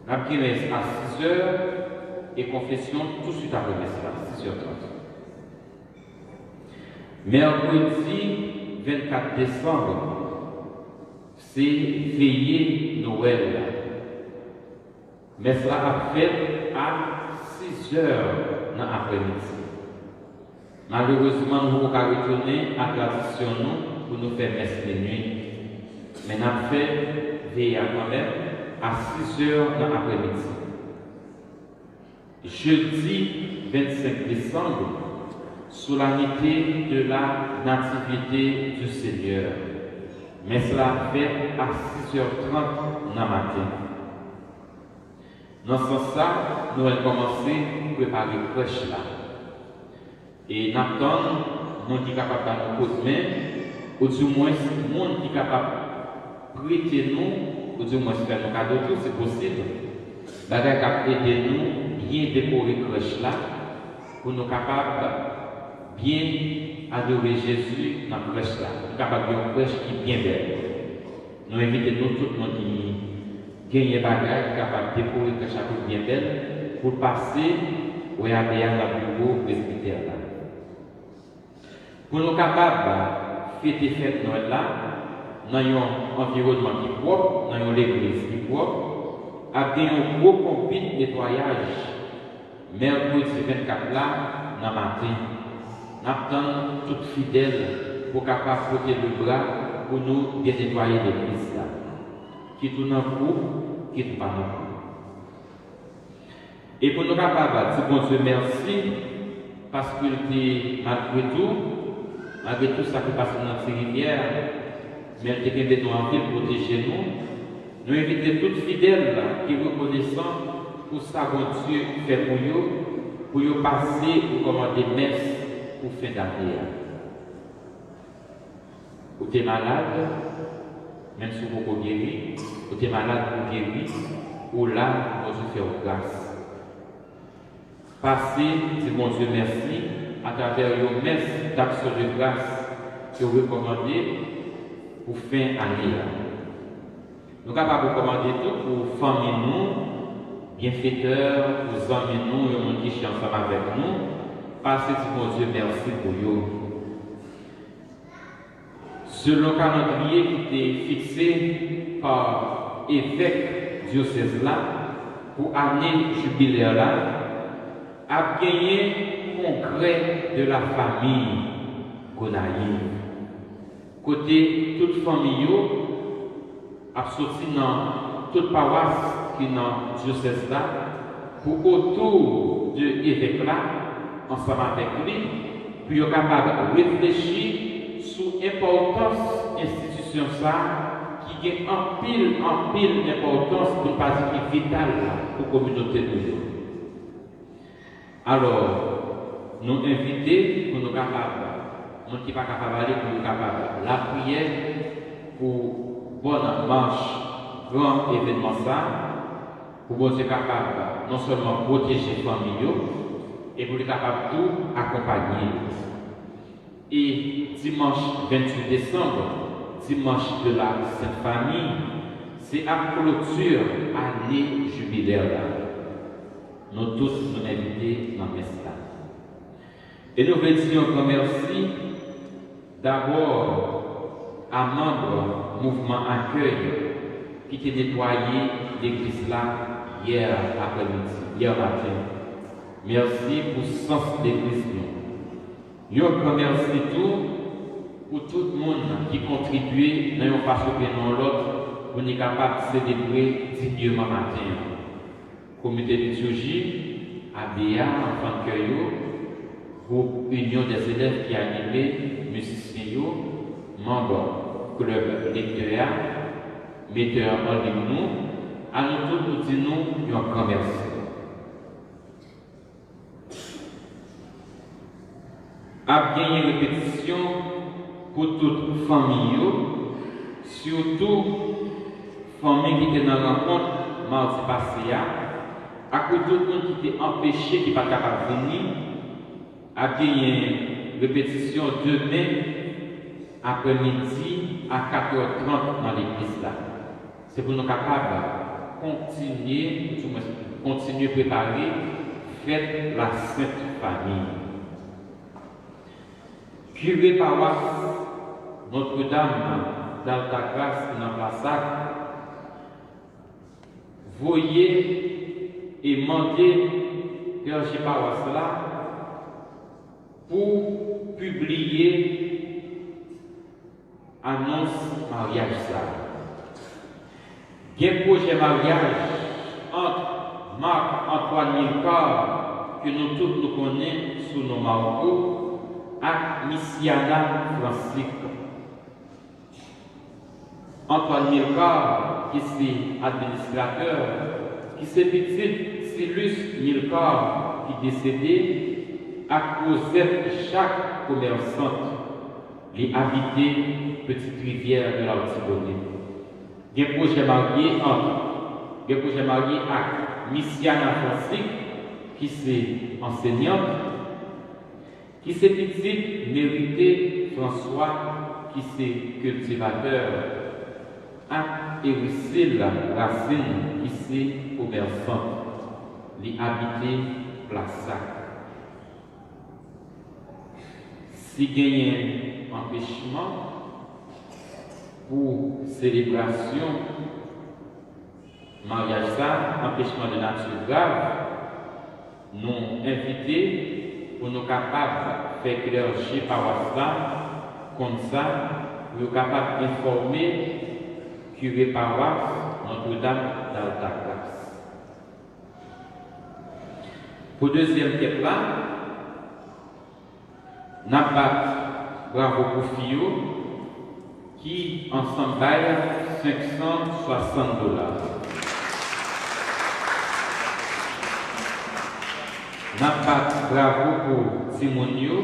Nous allons à 6h et confession tout de suite après messe, 6h30. Mercredi 24 décembre, c'est veillée Noël. Mais cela a fait à 6h dans l'après-midi. Malheureusement, nous avons retourné à la tradition pour nous faire messe de nuit. Mais nous avons fait veiller quand même à 6h dans l'après-midi. Jeudi 25 décembre, solennité de la nativité du Seigneur. Mais cela fait à 6h30 dans le matin. Dans ce sens-là, nous avons commencé à préparer le crèche là. Et nous attendons, nous sommes capables de nous poser, ou du moins, nous sommes capables de prêter nous, ou du moins faire nos cadeaux, c'est possible. Nous sommes capables d'aider nous bien décorer le crèche là, pour nous capables bien adorer Jésus dans la crèche là. Nous sommes capables de une crèche qui est bien belle. Nous invitons tout le monde qui gagne des bagages, capable de décorer la crèche bien belle, pour passer au dans le bureau presbytère là. Pour nous capables de fêter fête Noël là, dans un environnement qui est propre, dans l'église qui est propre, avec un gros compit de nettoyage, mercredi 24 là, dans le matin. Nous attendons tout fidèle pour capable porter le bras pour nous bien nettoyer l'église là. Qui tourne en cours, qui ne pas en cours. Et pour nous capables de dire bon Dieu merci, parce que malgré tout ça qui passe dans notre rivière, mais elle était nous en ville protéger nous. Nous invitons tous fidèles qui reconnaissant pour ça que Dieu fait pour eux passer pour commander messe pour fin d'année. Vous êtes malade, même si vous êtes guéri, vous êtes malade pour guérir, ou là, vous Dieu fait grâce. Passez, dis mon Dieu merci, à travers une messe d'action de grâce que vous recommandez pour fin année. Nous sommes capables de recommander tout pour famille nous, bienfaiteurs, pour amis nous, et monde qui sont ensemble avec nous. Passez, dis mon Dieu merci pour vous. Selon le calendrier qui était fixé par l'évêque diocèse là, pour l'année jubilaire là, a gagné congrès de la famille Gonaïve. Côté toute famille, a sorti dans toute paroisse qui est dans le diocèse là, pour autour de l'évêque là, ensemble avec lui, pour être capable de réfléchir sur l'importance de l'institution ça, qui a en pile d'importance pour ne pas dire vitale pour la communauté de nous. Alors, nous inviter pour nous capables, nous qui ne sommes pas capables d'aller pour nous capables, la prière pour bonne marche, grand événement ça, pour nous être capables non seulement protéger les familles, et pour être capables de tout accompagner. Et dimanche 28 décembre, dimanche de la Sainte Famille, c'est à clôture année jubilaire là. Nous tous nous invités dans le stade. Et nous voulons dire un grand merci d'abord à membres du mouvement Accueil qui ont nettoyé l'église là hier après-midi, hier matin. Merci pour le sens de l'église. Nous remercions tout pour tout le monde qui contribue dans une façon ou dans l'autre pour être capable de célébrer dignement matin. Comité de liturgie, ABA, enfants de cœur, groupe Union des élèves qui a animé, musiciens, membres, club lecteur, metteurs en ligne, à nous tous nous disons un grand merci. A gagné répétition pour toute famille, surtout famille qui était dans la rencontre mardi passé, à cause de tout le monde qui était empêché, qui n'est pas capable de venir, a gagné répétition demain après-midi à 4h30 dans l'église là. C'est pour nous capables de continuer à préparer fête la Sainte Famille. Curé paroisse Notre-Dame d'Altagrace dans la salle, voyez et demandez clergé paroisse là pour publier annonce mariage ça. Il y a un projet mariage entre Marc-Antoine Milcar, que nous tous nous connaissons sous nos marcos, et Missiana Francisque. Antoine Milcar, qui est administrateur, qui s'est petit Silus Milcar, qui est décédé, à cause de chaque commerçante, les habités petite rivière de l'Artibonite. Il y a un projet marié à Missiana Francisque, qui est enseignante, qui s'est petite Mérité François, qui est cultivateur, à Héricile Racine, qui c'est commerçant, les habités Plaça. Si gagne un empêchement pour célébration, mariage ça, empêchement de nature grave, nous invités pour nous capables de faire clergé paroisse là, comme ça, nous sommes capables d'informer curé paroisse Notre-Dame d'Altagrace. Pour le deuxième quête là, nous avons bravo pour Fio qui ensemble baille $560. Nous avons bravo pour Simonio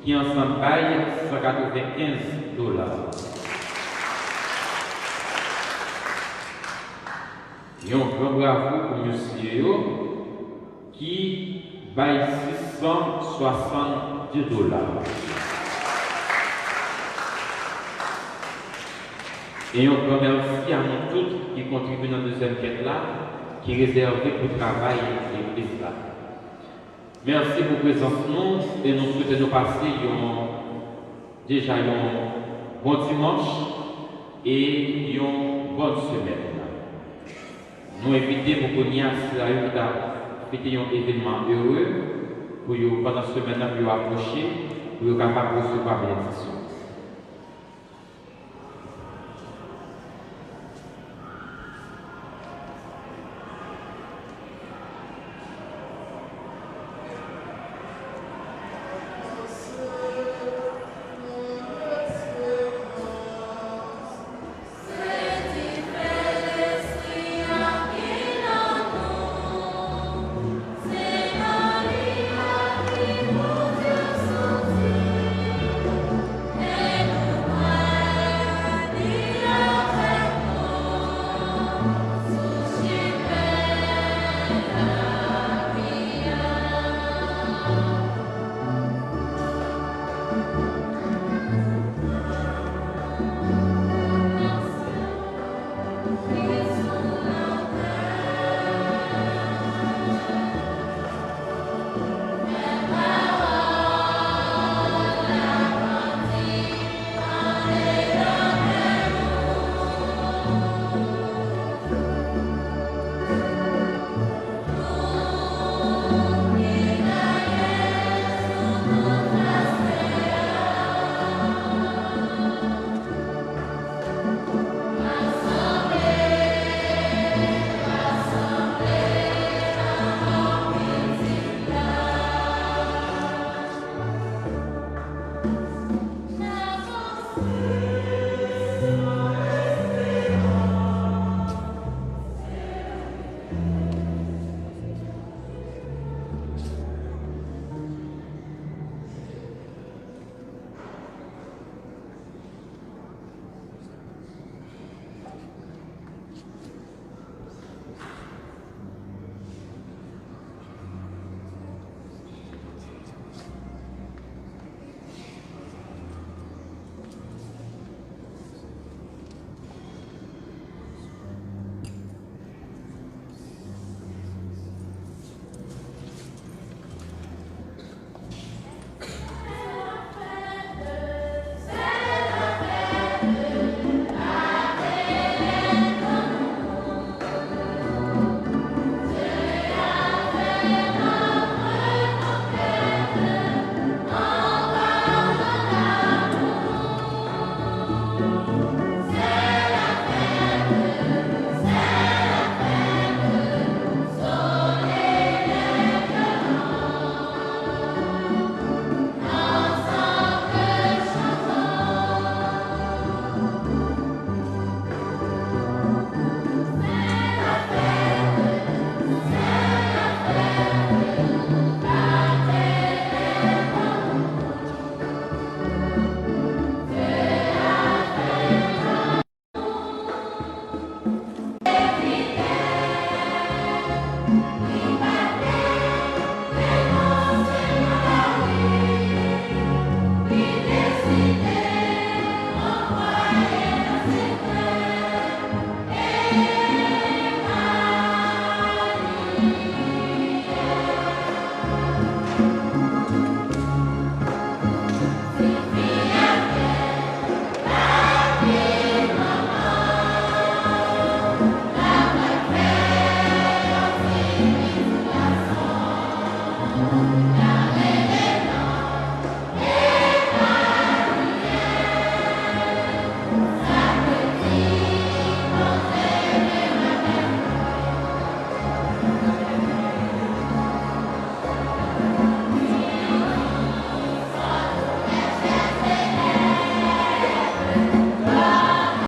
qui ensemble baille $195. Et un grand bravo pour monsieur qui baille $670. Et un grand merci à nous tous qui contribuent dans la deuxième quête là, qui est réservé pour le travail de l'église là. Merci pour votre présence nous et nous souhaitons nous passer déjà un bon dimanche et une bonne semaine. Nous invitons pour qu'on y aille fêter un événement heureux pour pendant ce semaine pour approcher, pour être capable de recevoir la bénédiction.